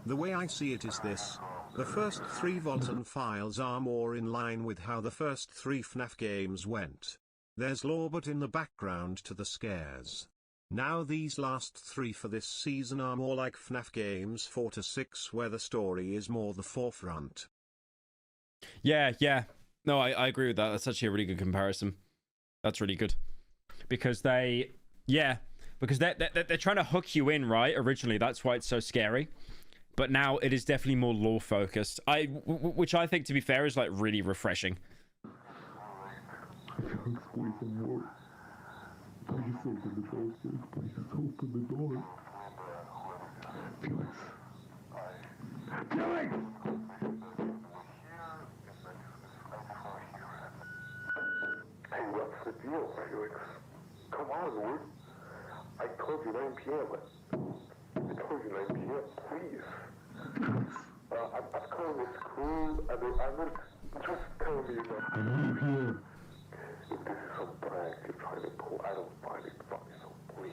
The way I see it is this. The first 3 Walten files are more in line with how the first 3 FNAF games went. There's lore but in the background to the scares. Now these last 3 for this season are more like FNAF games 4 to 6 where the story is more the forefront. Yeah. No, I agree with that. That's actually a really good comparison. That's really good. Because they're trying to hook you in, right? Originally, that's why it's so scary. But now it is definitely more lore focused. Which I think, to be fair, is like really refreshing. Hey, what's the deal, Felix? Come on, Wood. I told you 9 p.m. I told you 9 p.m. Please. I'm calling this crew, and I'm not just tell me that. I know you're here. If this is some prank you're trying to pull, I don't find it funny, so please.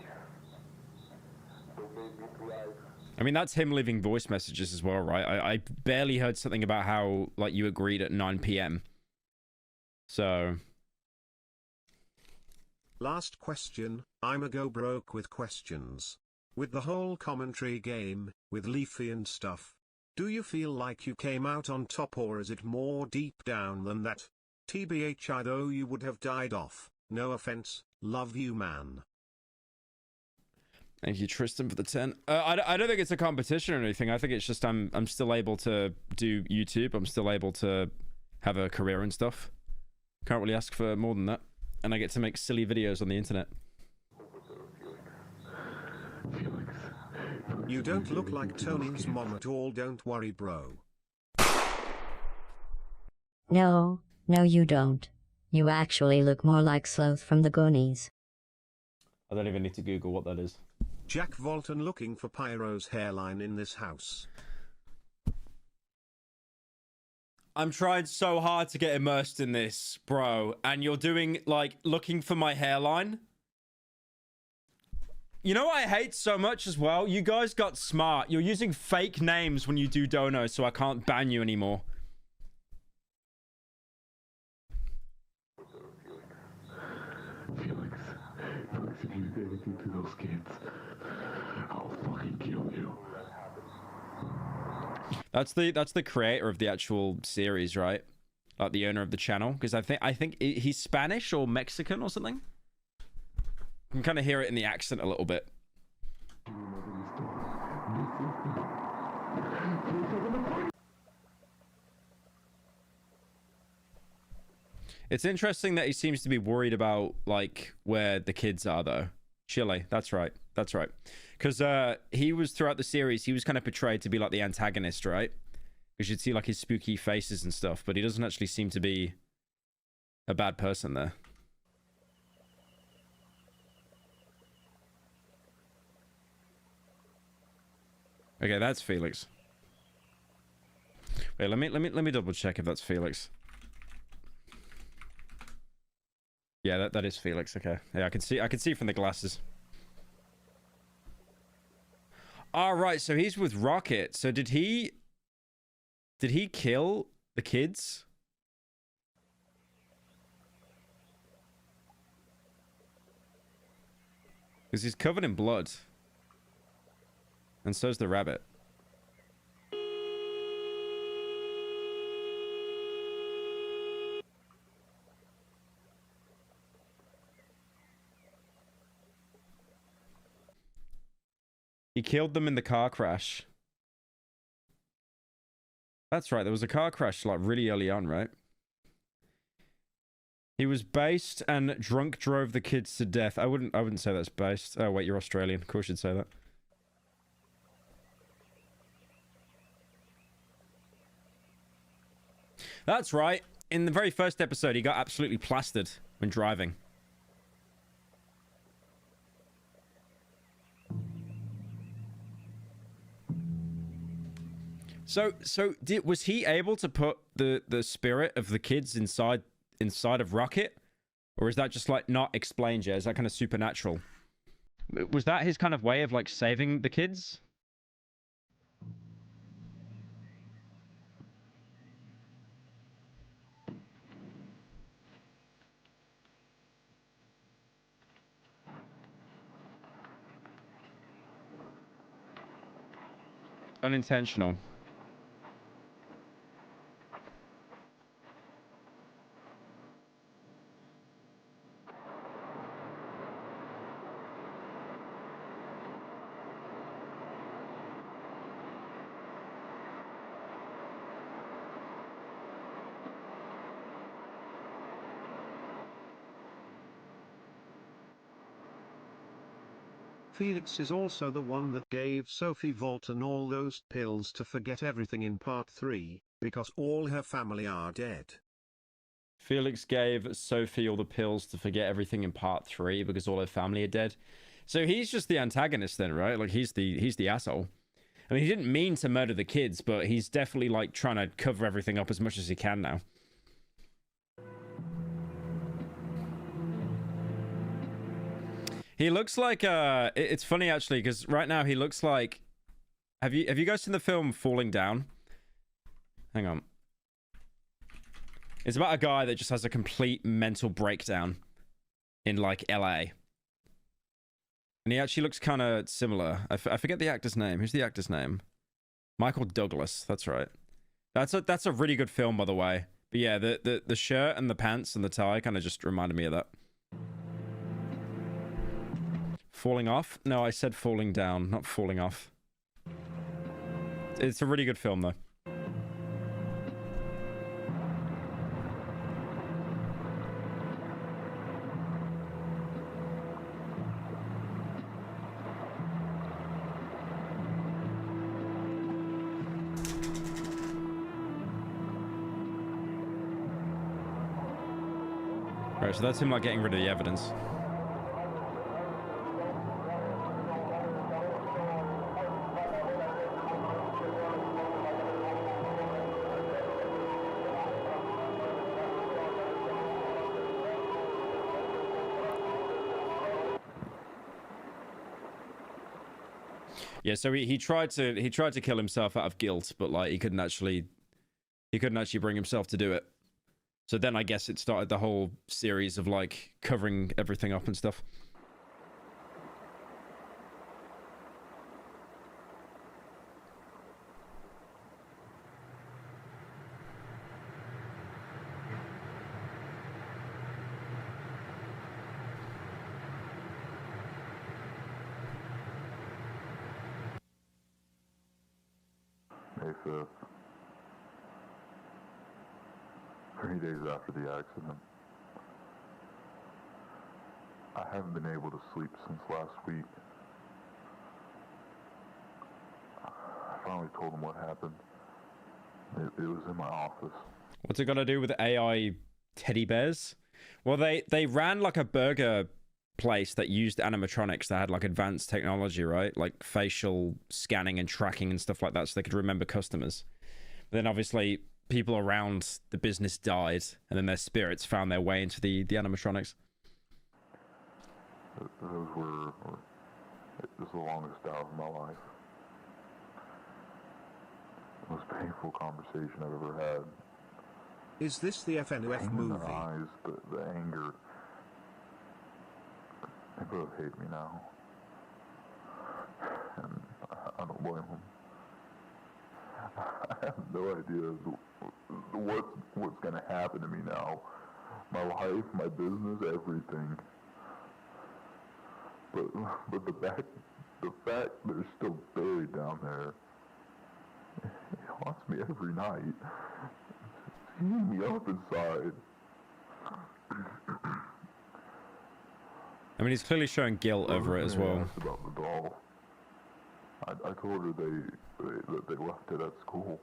Don't make me drive. I mean, that's him leaving voice messages as well, right? I barely heard something about how, like, you agreed at 9 p.m. So... Last question, I'm a go broke with questions. With the whole commentary game, with Leafy and stuff, do you feel like you came out on top or is it more deep down than that? TBH, though you would have died off, no offense, love you man. Thank you, Tristan, for the 10. I don't think it's a competition or anything. I think it's just I'm still able to do YouTube. I'm still able to have a career and stuff. Can't really ask for more than that. And I get to make silly videos on the internet. You don't look like Tony's mom at all, don't worry bro. No, you don't. You actually look more like Sloth from the Goonies. I don't even need to Google what that is. Jack Walten looking for Pyro's hairline in this house. I'm trying so hard to get immersed in this, bro. And you're doing, like, looking for my hairline. You know what I hate so much as well? You guys got smart. You're using fake names when you do dono, so I can't ban you anymore. Felix, if you do anything to those kids, I'll fucking kill you. That's the creator of the actual series, right? Like the owner of the channel, because I think he's Spanish or Mexican or something. You can kind of hear it in the accent a little bit. It's interesting that he seems to be worried about, like, where the kids are, though. Chile, that's right. That's right. Because he was, throughout the series, he was kind of portrayed to be, like, the antagonist, right? Because you'd see, like, his spooky faces and stuff, but he doesn't actually seem to be a bad person there. Okay, that's Felix. Wait, let me double check if that's Felix. Yeah, that is Felix. Okay. Yeah, I can see from the glasses. All right, so he's with Rocket. So did he kill the kids? Because he's covered in blood. And so's the rabbit. He killed them in the car crash. That's right, there was a car crash like really early on, right? He was based and drunk drove the kids to death. I wouldn't say that's based. Oh wait, you're Australian. Of course you'd say that. That's right. In the very first episode, he got absolutely plastered when driving. So was he able to put the spirit of the kids inside of Rocket? Or is that just like not explained yet? Is that kind of supernatural? Was that his kind of way of like saving the kids? Unintentional. Felix is also the one that gave Sophie Walten all those pills to forget everything in part 3, because all her family are dead. Felix gave Sophie all the pills to forget everything in part 3 because all her family are dead. So he's just the antagonist then, right? Like he's the asshole. I mean, he didn't mean to murder the kids, but he's definitely like trying to cover everything up as much as he can now. He looks like it's funny actually because right now he looks like have you guys seen the film Falling Down? Hang on. It's about a guy that just has a complete mental breakdown in like LA. And he actually looks kind of similar. I forget the actor's name. Who's the actor's name? Michael Douglas. That's right. That's a really good film, by the way. But yeah, the shirt and the pants and the tie kind of just reminded me of that. Falling off? No, I said falling down, not falling off. It's a really good film, though. Right, so that's him like getting rid of the evidence. Yeah, so he tried to kill himself out of guilt, but like he couldn't actually bring himself to do it. So then I guess it started the whole series of like covering everything up and stuff. May 5th. 3 days after the accident. I haven't been able to sleep since last week. I finally told him what happened. It was in my office. What's it got to do with AI teddy bears? Well, they ran like a burger place that used animatronics that had like advanced technology, right? Like facial scanning and tracking and stuff like that, so they could remember customers. But then obviously people around the business died, and then their spirits found their way into the animatronics. It was the longest hour of my life. The most painful conversation I've ever had. Is this the FNUF movie? The eyes, the anger. They both hate me now. And I don't blame them. I have no idea what's going to happen to me now. My life, my business, everything. But the fact they're still buried down there, it haunts me every night. It's eating me up inside. I mean, he's clearly showing guilt over it as well. About the doll. I told her that they left it at school.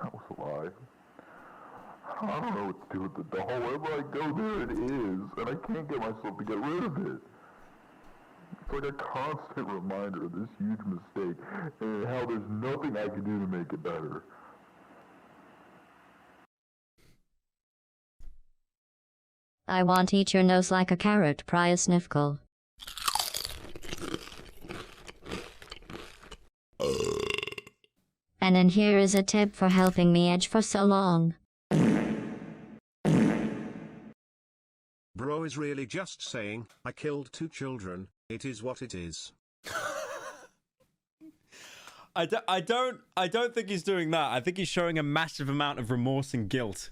That was a lie. I don't know what to do with the doll. Wherever I go, there it is, and I can't get myself to get rid of it. It's like a constant reminder of this huge mistake, and how there's nothing I can do to make it better. I want to eat your nose like a carrot, Pyrocynical. And then here is a tip for helping me edge for so long. Bro is really just saying, I killed 2 children, it is what it is. I don't think he's doing that. I think he's showing a massive amount of remorse and guilt.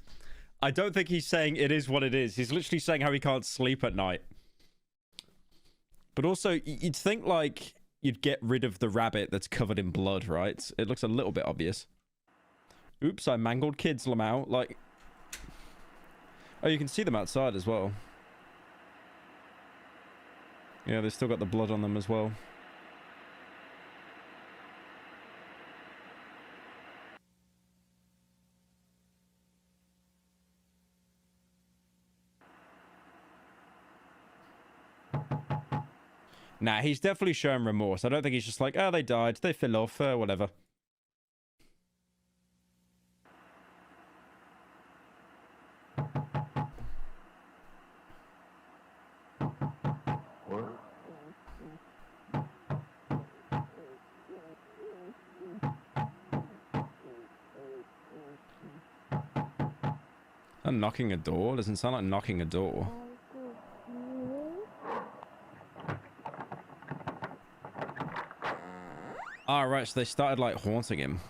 I don't think he's saying it is what it is. He's literally saying how he can't sleep at night. But also, you'd think, like, you'd get rid of the rabbit that's covered in blood, right? It looks a little bit obvious. Oops, I mangled kids, Lamau. Like... Oh, you can see them outside as well. Yeah, they've still got the blood on them as well. Nah, he's definitely showing remorse. I don't think he's just like, oh, they died. They fell off. Whatever. I'm knocking a door? Doesn't sound like knocking a door. Ah, right, so they started, like, haunting him.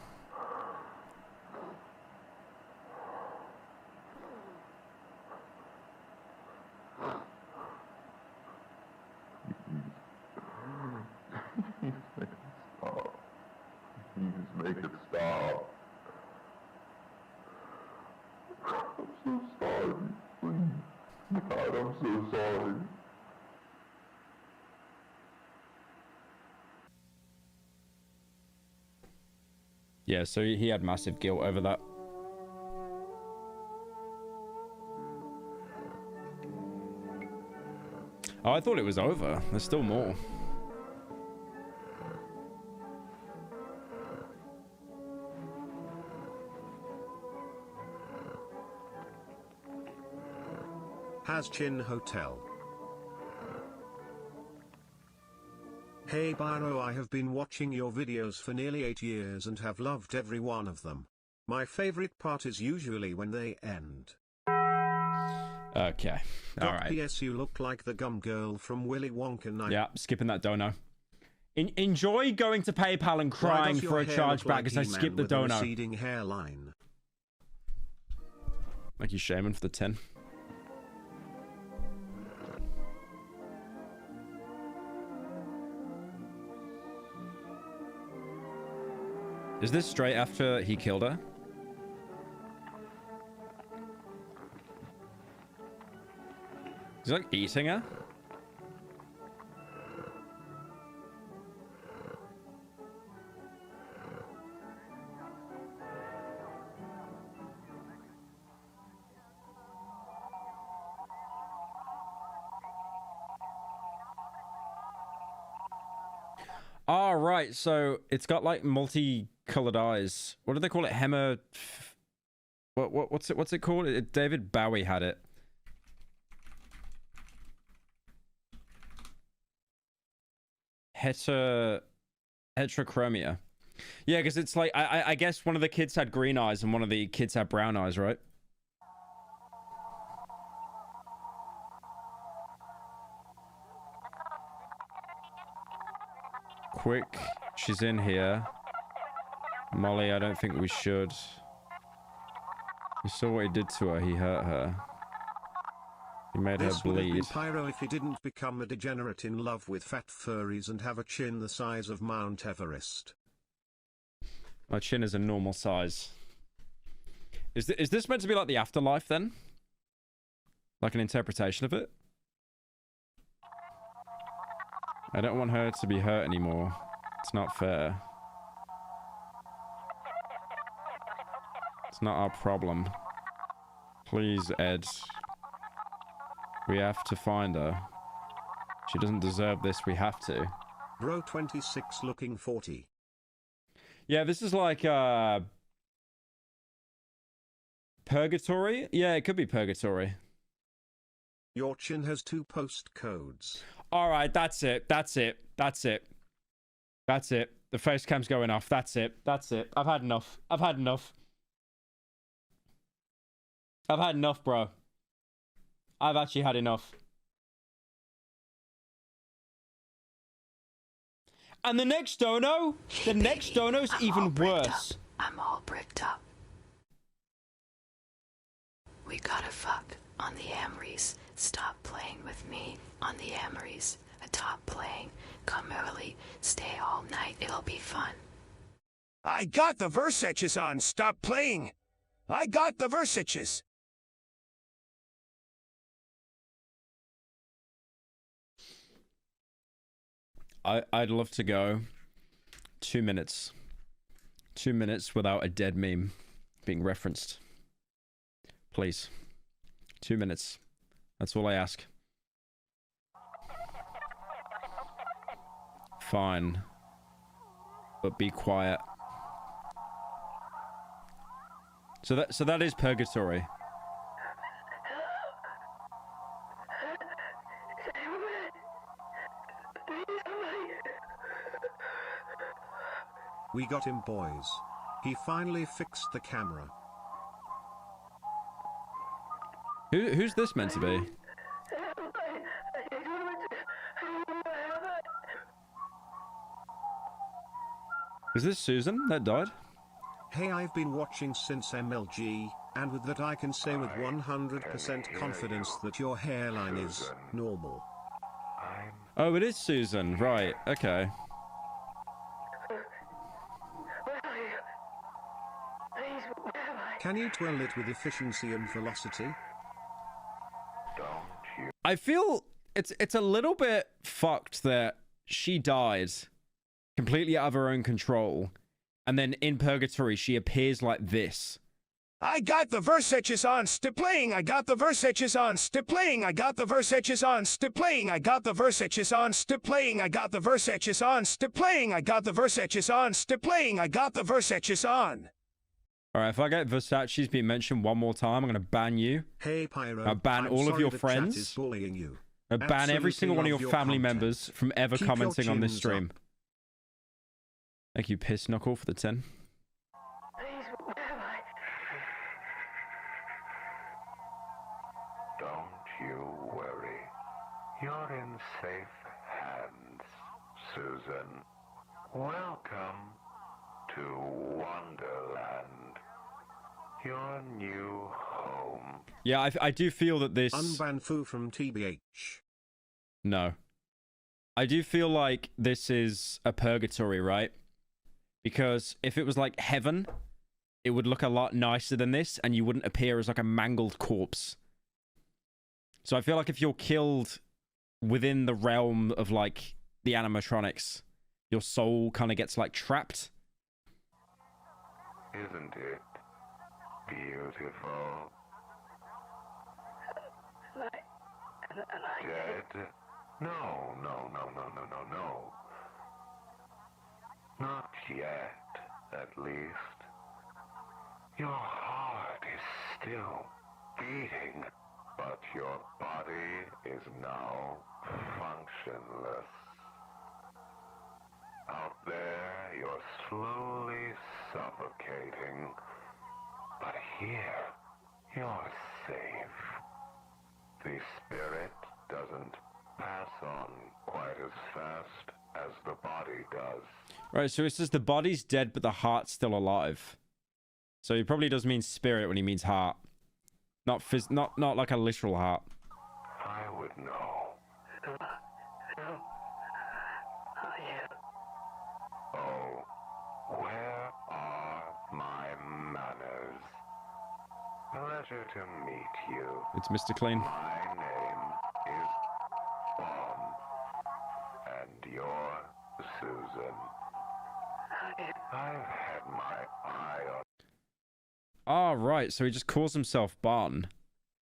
Make it stop. I'm so sorry. Please. God, I'm so sorry. Yeah, so he had massive guilt over that. Oh, I thought it was over. There's still more. Hazchin Hotel. Hey Byro, I have been watching your videos for nearly 8 years and have loved every one of them. My favorite part is usually when they end. Okay, alright. P.S. You look like the gum girl from Willy Wonka. Yeah, skipping that dono. Enjoy going to PayPal and crying for a chargeback because I skipped the dono. Receding hairline. Thank you, Shaman, for the 10. Is this straight after he killed her? He's like eating her? Oh, right. So it's got like multi-colored eyes. What do they call it? What's it called? David Bowie had it. Heterochromia. Yeah, because it's like I guess one of the kids had green eyes and one of the kids had brown eyes, right? Quick, she's in here. Molly, I don't think we should. You saw what he did to her. He hurt her. He made her bleed. Would have been Pyro if he didn't become a degenerate in love with fat furries and have a chin the size of Mount Everest. My chin is a normal size. Is this meant to be like the afterlife then? Like an interpretation of it? I don't want her to be hurt anymore. It's not fair. It's not our problem. Please, Ed. We have to find her. She doesn't deserve this. We have to. Bro 26 looking 40. Yeah, this is like purgatory. Yeah, it could be purgatory. Your chin has 2 postcodes. All right, that's it. That's it. That's it. That's it. The face cam's going off. That's it. That's it. I've had enough. I've had enough. I've had enough, bro. I've actually had enough. And the next dono, the next dono's even worse. I'm all bricked up. We gotta fuck on the Amories. Stop playing with me on the Amories. Stop playing. Come early. Stay all night. It'll be fun. I got the Versaces on. Stop playing. I got the Versaces. I'd love to go 2 minutes. 2 minutes without a dead meme being referenced. Please. 2 minutes. That's all I ask. Fine. But be quiet. So that is purgatory. We got him, boys. He finally fixed the camera. Who's this meant to be? Is this Susan that died? Hey, I've been watching since MLG, and with that I can say with 100% confidence that your hairline is normal. Oh, it is Susan. Right. Okay. Can you twirl it with efficiency and velocity? I feel it's a little bit fucked that she died completely out of her own control, and then in purgatory she appears like this. I got the Versaces on. Stop playing. I got the Versaces on. Stop playing. I got the Versaces on. Stop playing. I got the Versaces on. Stop playing. I got the Versaces on. Stop playing. I got the Versaces on. Stop playing. I got the Versaces on. All right, if I get Versace's being mentioned one more time, I'm gonna ban you. Hey Pyro, I'll ban all of your the friends. chat is bullying you. I'll ban every single one of your family members from ever Keep commenting your on this chins stream. up. Thank you, Piss Knuckle, for the 10. Don't you worry. You're in safe hands, Susan. Welcome to Wonderland. Your new home. Yeah, I do feel that this... Unban Fu from TBH. No. I do feel like this is a purgatory, right? Because if it was like heaven, it would look a lot nicer than this, and you wouldn't appear as like a mangled corpse. So I feel like if you're killed within the realm of like the animatronics, your soul kind of gets like trapped. Isn't it beautiful? Dead? No. Not yet, at least. Your heart is still beating, but your body is now functionless. Out there, you're slowly suffocating, but here, you're safe. The spirit doesn't pass on quite as fast as the body does. Right, so it says the body's dead, but the heart's still alive. So he probably does mean spirit when he means heart. Not like a literal heart. I would know. Oh, where are my manners? Pleasure to meet you. It's Mr. Clean. My name is Bomb, and you're Susan. I've had my eye on... Ah, right, so he just calls himself Bon.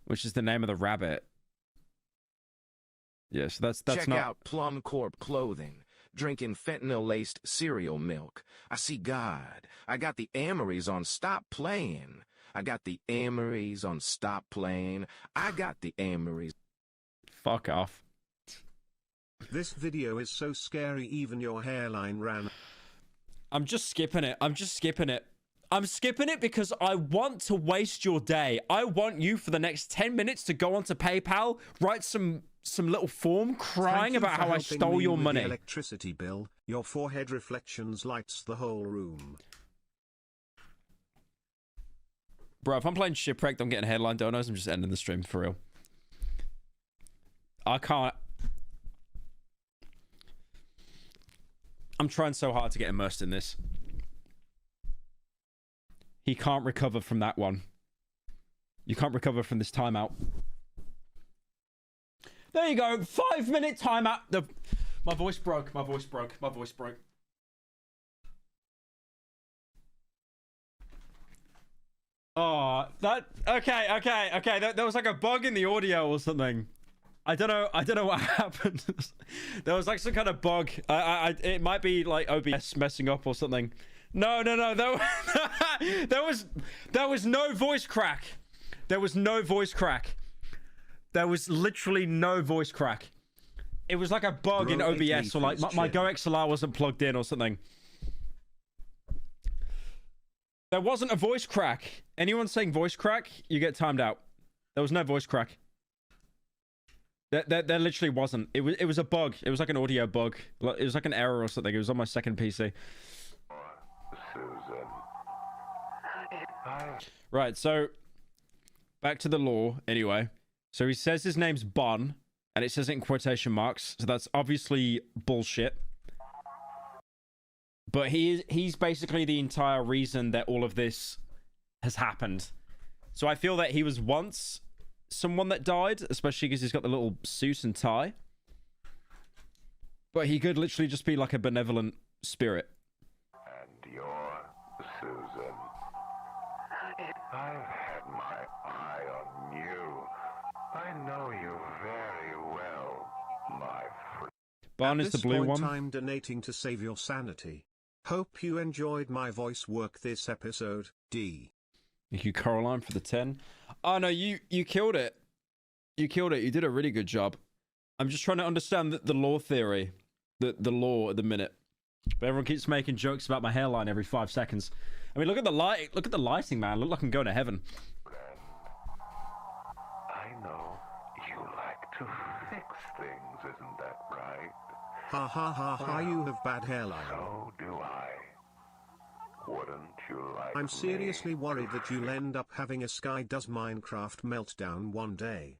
which is the name of the rabbit. Yeah, so that's Check not... out Plum Corp clothing. Drinking fentanyl-laced cereal milk. I see God. I got the Amories on Stop Playing. I got the Amories on Stop Playing. I got the Amories. Fuck off. This video is so scary even your hairline ran. I'm just skipping it. I'm skipping it because I want to waste your day. I want you for the next 10 minutes to go onto PayPal, write some little form crying about how I stole your money. The electricity bill. Your forehead reflections lights the whole room. Bro, if I'm playing Shipwrecked, I'm getting headline donos. I'm just ending the stream for real. I can't. I'm trying so hard to get immersed in this. He can't recover from that one. You can't recover from this timeout. There you go. 5-minute timeout. My voice broke. My voice broke. My voice broke. Oh, that... Okay. There was like a bug in the audio or something. I don't know what happened. There was like some kind of bug. It might be like OBS messing up or something. No. There was no voice crack. There was no voice crack. There was literally no voice crack. It was like a bug in OBS, or like my Go XLR wasn't plugged in or something. There wasn't a voice crack. Anyone saying voice crack, you get timed out. There was no voice crack. There literally wasn't. It was a bug. It was like an audio bug. It was like an error or something. It was on my second PC. Susan. Right, so back to the law anyway. So he says his name's Bon, and it says it in quotation marks. So that's obviously bullshit. But he's basically the entire reason that all of this has happened. So I feel that he was once someone that died, especially because he's got the little suit and tie. But he could literally just be like a benevolent spirit. And you're Susan. I've had my eye on you. I know you very well, my friend. Bon is the blue one. I'm donating to save your sanity. Hope you enjoyed my voice work this episode, D. Thank you, Caroline, for the 10. Oh, no, you killed it. You killed it. You did a really good job. I'm just trying to understand the law theory. The law at the minute. But everyone keeps making jokes about my hairline every 5 seconds. I mean, look at the light. Look at the lighting, man. I look like I'm going to heaven. I know you like to fix things, isn't that right? Ha ha ha ha, you have bad hairline. So do I. Wouldn't you like I'm seriously worried that you'll end up having a Sky Does Minecraft meltdown one day.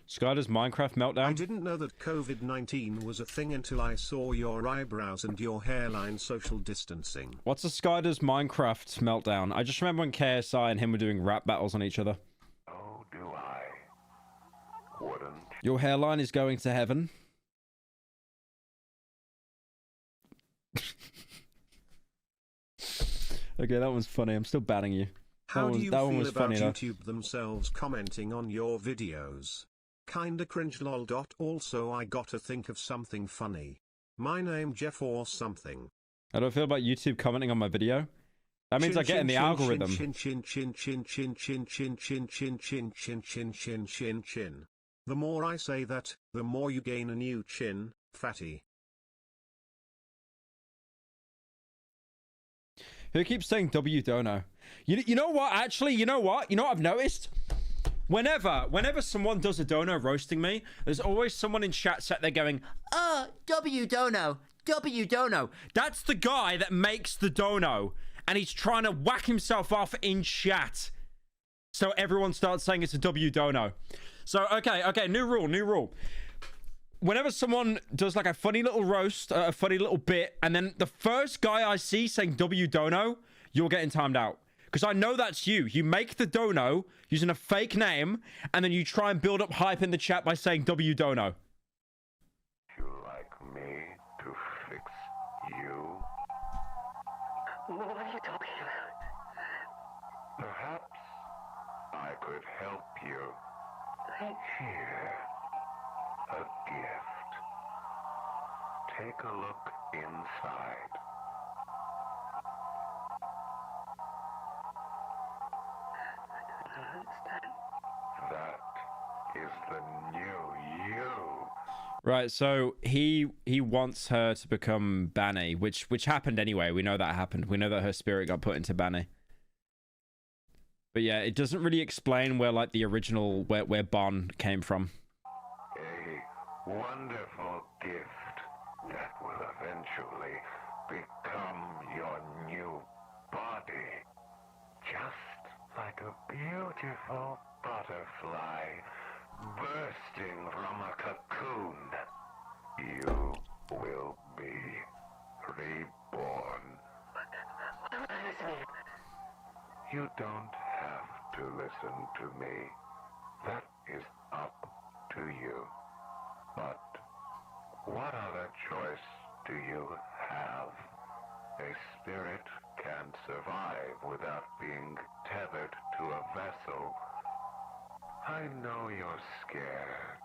Sky Does Minecraft meltdown? I didn't know that COVID-19 was a thing until I saw your eyebrows and your hairline social distancing. What's a Sky Does Minecraft meltdown? I just remember when KSI and him were doing rap battles on each other. So do I. Wouldn't Your hairline is going to heaven. Okay, that one's funny. I'm still batting you. How do you feel about YouTube themselves commenting on your videos? Kinda cringe lol. Also I gotta think of something funny. My name Jeff or something. How do I feel about YouTube commenting on my video? That means I get in the algorithm. The more I say that, the more you gain a new chin, fatty. Who keeps saying W Dono? You know what? Actually, you know what? You know what I've noticed? Whenever someone does a dono roasting me, there's always someone in chat sat there going, W Dono, W Dono. That's the guy that makes the dono. And he's trying to whack himself off in chat. So everyone starts saying it's a W Dono. So, okay, new rule. Whenever someone does like a funny little roast, a funny little bit, and then the first guy I see saying W Dono, you're getting timed out. Because I know that's you. You make the dono using a fake name, and then you try and build up hype in the chat by saying W Dono. you like me to fix you? What are you talking about? Perhaps I could help you. Here, a gift. Take a look inside. I don't understand. That is the new you. Right, so he wants her to become Banny, which happened anyway. We know that happened. We know that her spirit got put into Banny. But yeah, it doesn't really explain where like the original where Bon came from. A wonderful gift that will eventually become your new body. Just like a beautiful butterfly bursting from a cocoon. You will be reborn. You don't have to listen to me. That is up to you. But what other choice do you have? A spirit can survive without being tethered to a vessel. I know you're scared.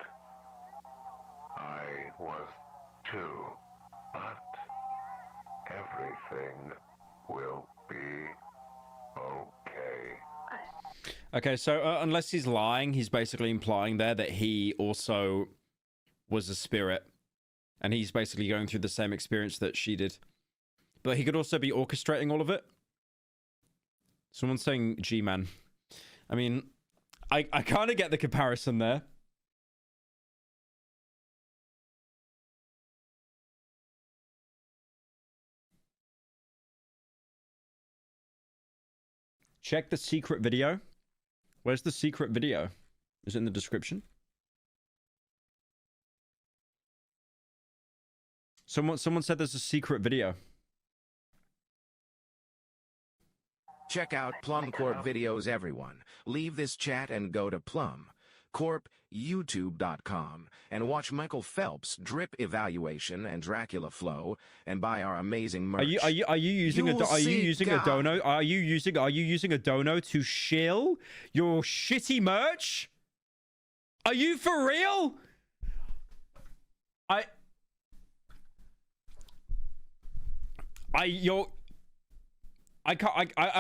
I was too. But everything will be okay. Okay, so unless he's lying, he's basically implying there that he also was a spirit. And he's basically going through the same experience that she did. But he could also be orchestrating all of it. Someone's saying G-Man. I mean, I kind of get the comparison there. Check the secret video. Where's the secret video? Is it in the description? Someone said there's a secret video. Check out Plum Corp videos, everyone. Leave this chat and go to Plum Corp YouTube.com and watch Michael Phelps drip evaluation and Dracula flow and buy our amazing merch. Are you using a dono? Are you using a dono to shill your shitty merch? Are you for real? I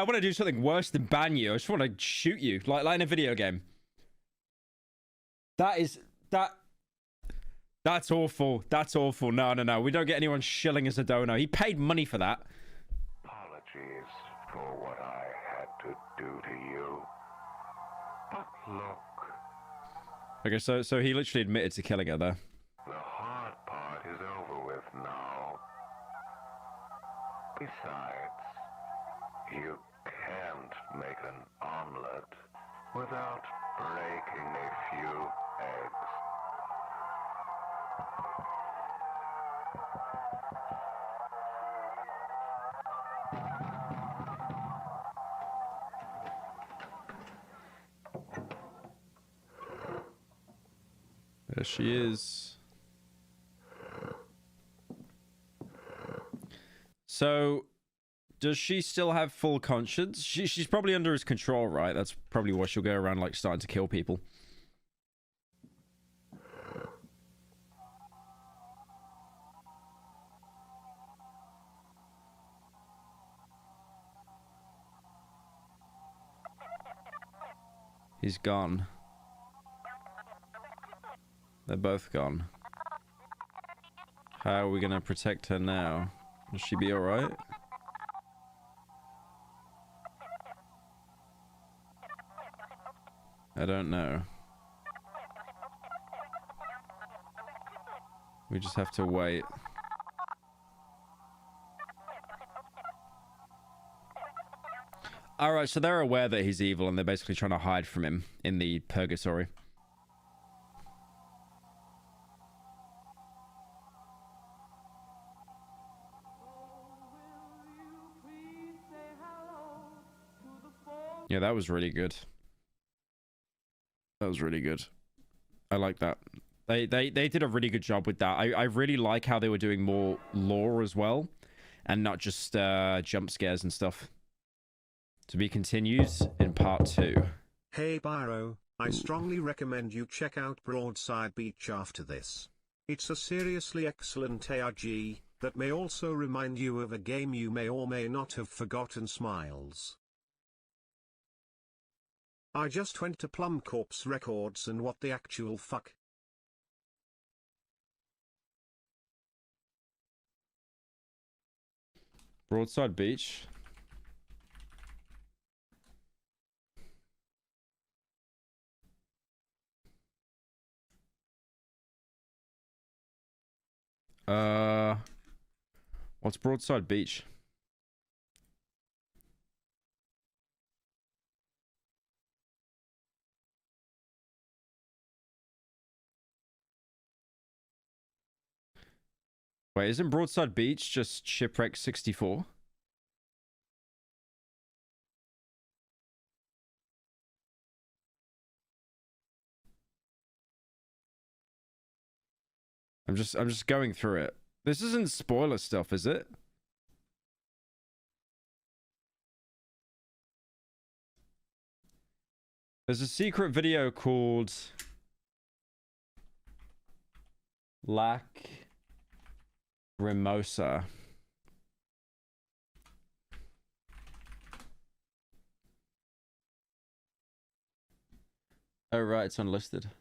want to do something worse than ban you. I just want to shoot you, like in a video game. That's awful. That's awful. No. We don't get anyone shilling as a dono. He paid money for that. Apologies for what I had to do to you. But look. Okay, so he literally admitted to killing her there. The hard part is over with now. Besides, you can't make an omelet without breaking a few eggs. There she is. So, does she still have full conscience? She's probably under his control, right? That's probably why she'll go around, like, starting to kill people. He's gone. They're both gone. How are we gonna protect her now? Will she be alright? I don't know. We just have to wait. Alright, so they're aware that he's evil and they're basically trying to hide from him in the purgatory. Yeah, that was really good. That was really good. I like that. They did a really good job with that. I really like how they were doing more lore as well, and not just jump scares and stuff. To be continued in part 2. Hey Pyro, I strongly recommend you check out Broadside Beach after this. It's a seriously excellent ARG that may also remind you of a game you may or may not have forgotten. Smiles. I just went to Plum Corpse Records and what the actual fuck? Broadside Beach. What's Broadside Beach? Wait, isn't Broadside Beach just Shipwreck 64? I'm just going through it. This isn't spoiler stuff, is it? There's a secret video called Lac Rimosa. Oh right, it's unlisted.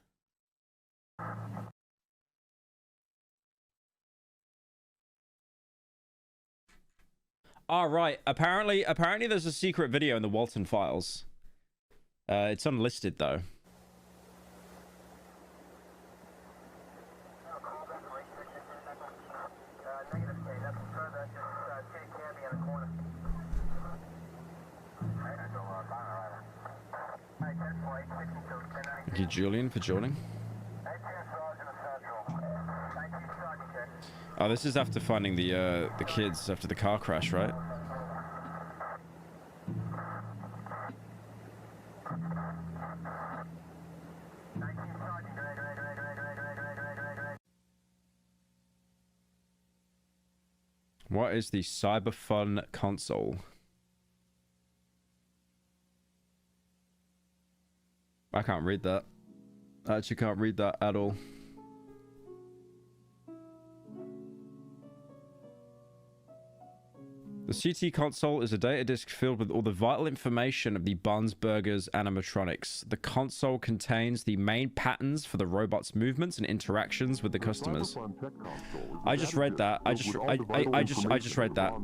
All right. Apparently there's a secret video in the Walten files. It's unlisted though. Thank you, Julian, for joining. Oh, this is after finding the kids after the car crash, right? What is the Cyberfun console? I can't read that. I actually can't read that at all. The CT console is a data disk filled with all the vital information of the Buns Burgers animatronics. The console contains the main patterns for the robot's movements and interactions with the customers. I just read that. I just read that.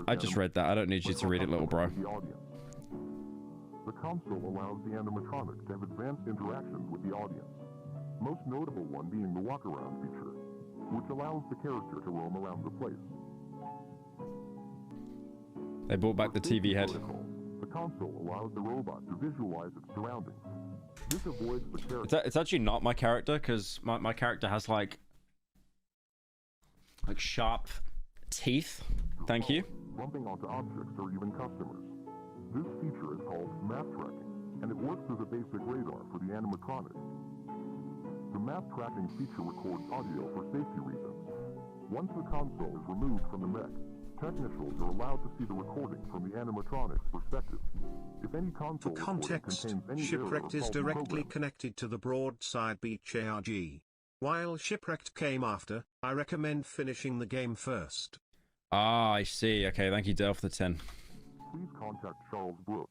I just read that. I don't need you to read it, little bro. The console allows the animatronics to have advanced interactions with the audience. Most notable one being the walk-around feature, which allows the character to roam around the place. They brought back the TV head. The console allows the robot to visualize its surroundings. This avoids the character. It's actually not my character, because my character has like sharp teeth. Thank you. Bumping onto objects or even customers. This feature is called map tracking, and it works as a basic radar for the animatronics. The map tracking feature records audio for safety reasons. Once the console is removed from the mech, technicians are allowed to see the recording from the animatronic's perspective. If any console For context, Shipwrecked is directly connected to the Broadside Beach ARG. While Shipwrecked came after, I recommend finishing the game first. Ah, I see. Okay, thank you, Dale, for the 10. Please contact Charles Brooke.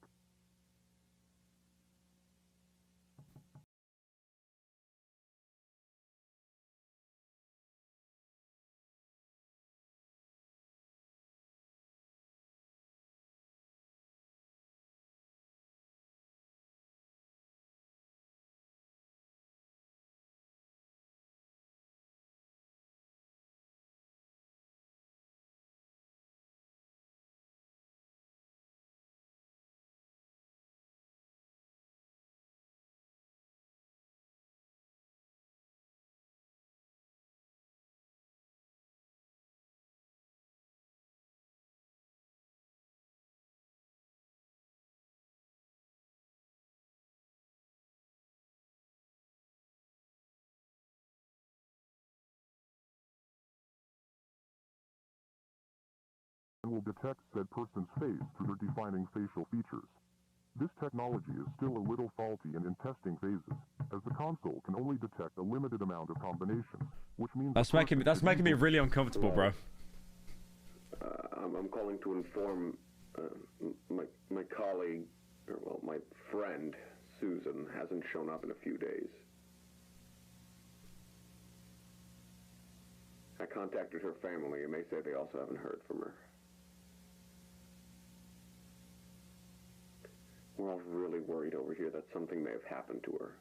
Will detect said person's face through their defining facial features. This technology is still a little faulty and in testing phases, as the console can only detect a limited amount of combinations, which means that's making me really uncomfortable, bro. I'm calling to inform my colleague, or well, my friend Susan hasn't shown up in a few days. I contacted her family, and they say they also haven't heard from her. We're all really worried over here that something may have happened to her.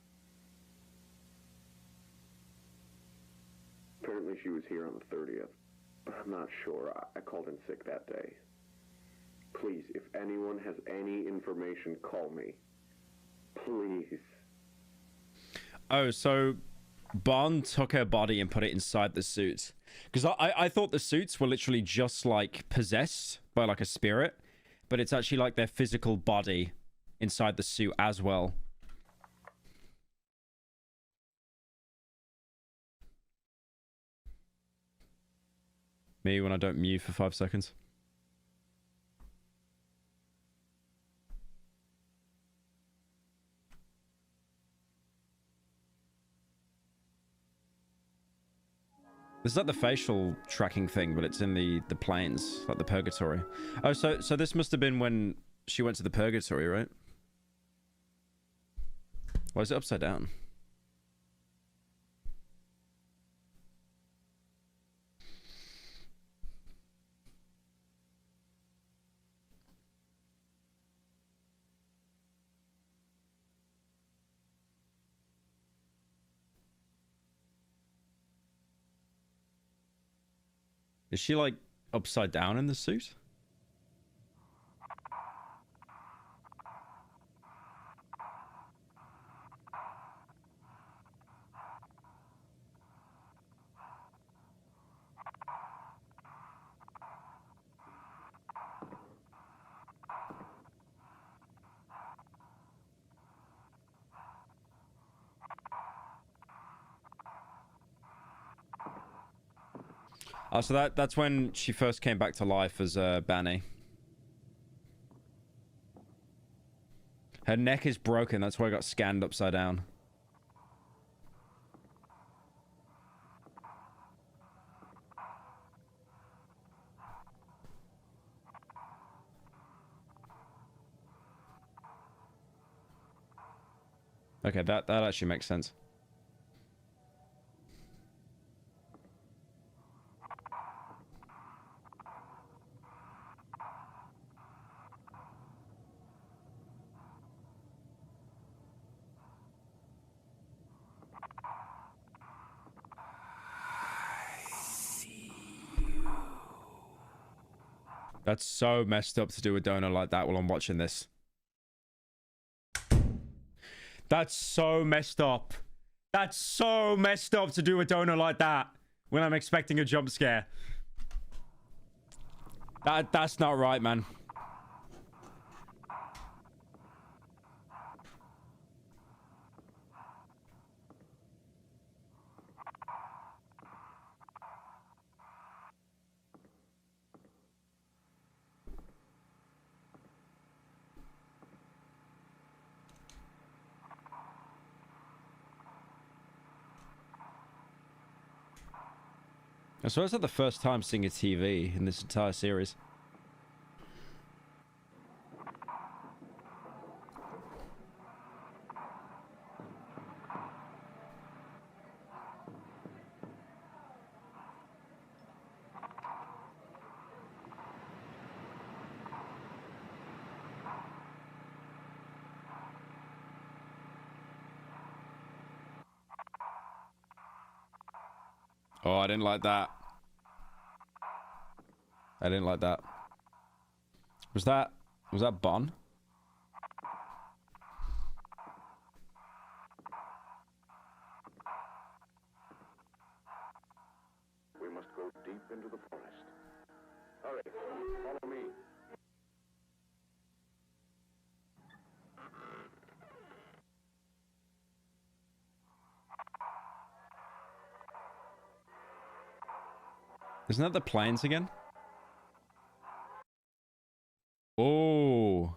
Apparently she was here on the 30th, but I'm not sure. I called in sick that day. Please, if anyone has any information, call me. Please. Oh, so Bond took her body and put it inside the suit. Because I thought the suits were literally just like possessed by like a spirit, but it's actually like their physical body inside the suit as well. Me when I don't mute for 5 seconds. This is like the facial tracking thing, but it's in the planes, like the purgatory. Oh, so this must have been when she went to the purgatory, right? Why is it upside down? Is she like upside down in the suit? Oh, so that's when she first came back to life as Banny. Her neck is broken. That's why I got scanned upside down. Okay, that actually makes sense. That's so messed up to do a donor like that while I'm watching this. That's so messed up. That's so messed up to do a donor like that when I'm expecting a jump scare. That's not right, man. So it's not the first time seeing a TV in this entire series. Oh, I didn't like that. I didn't like that. Was that Bon? We must go deep into the forest. Hurry, follow me. Isn't that the planes again? Oh.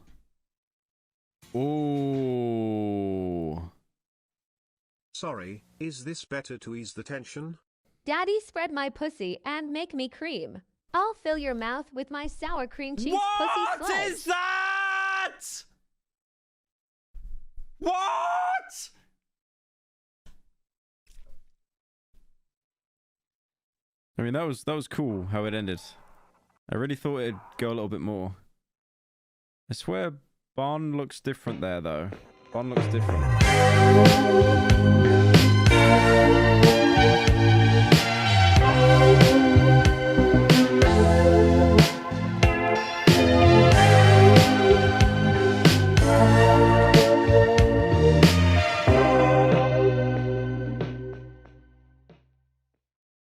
Sorry, is this better to ease the tension? Daddy spread my pussy and make me cream. I'll fill your mouth with my sour cream cheese pussy sludge. What is that? What? I mean, that was cool how it ended. I really thought it'd go a little bit more. I swear Barn looks different there, though. Barn looks different.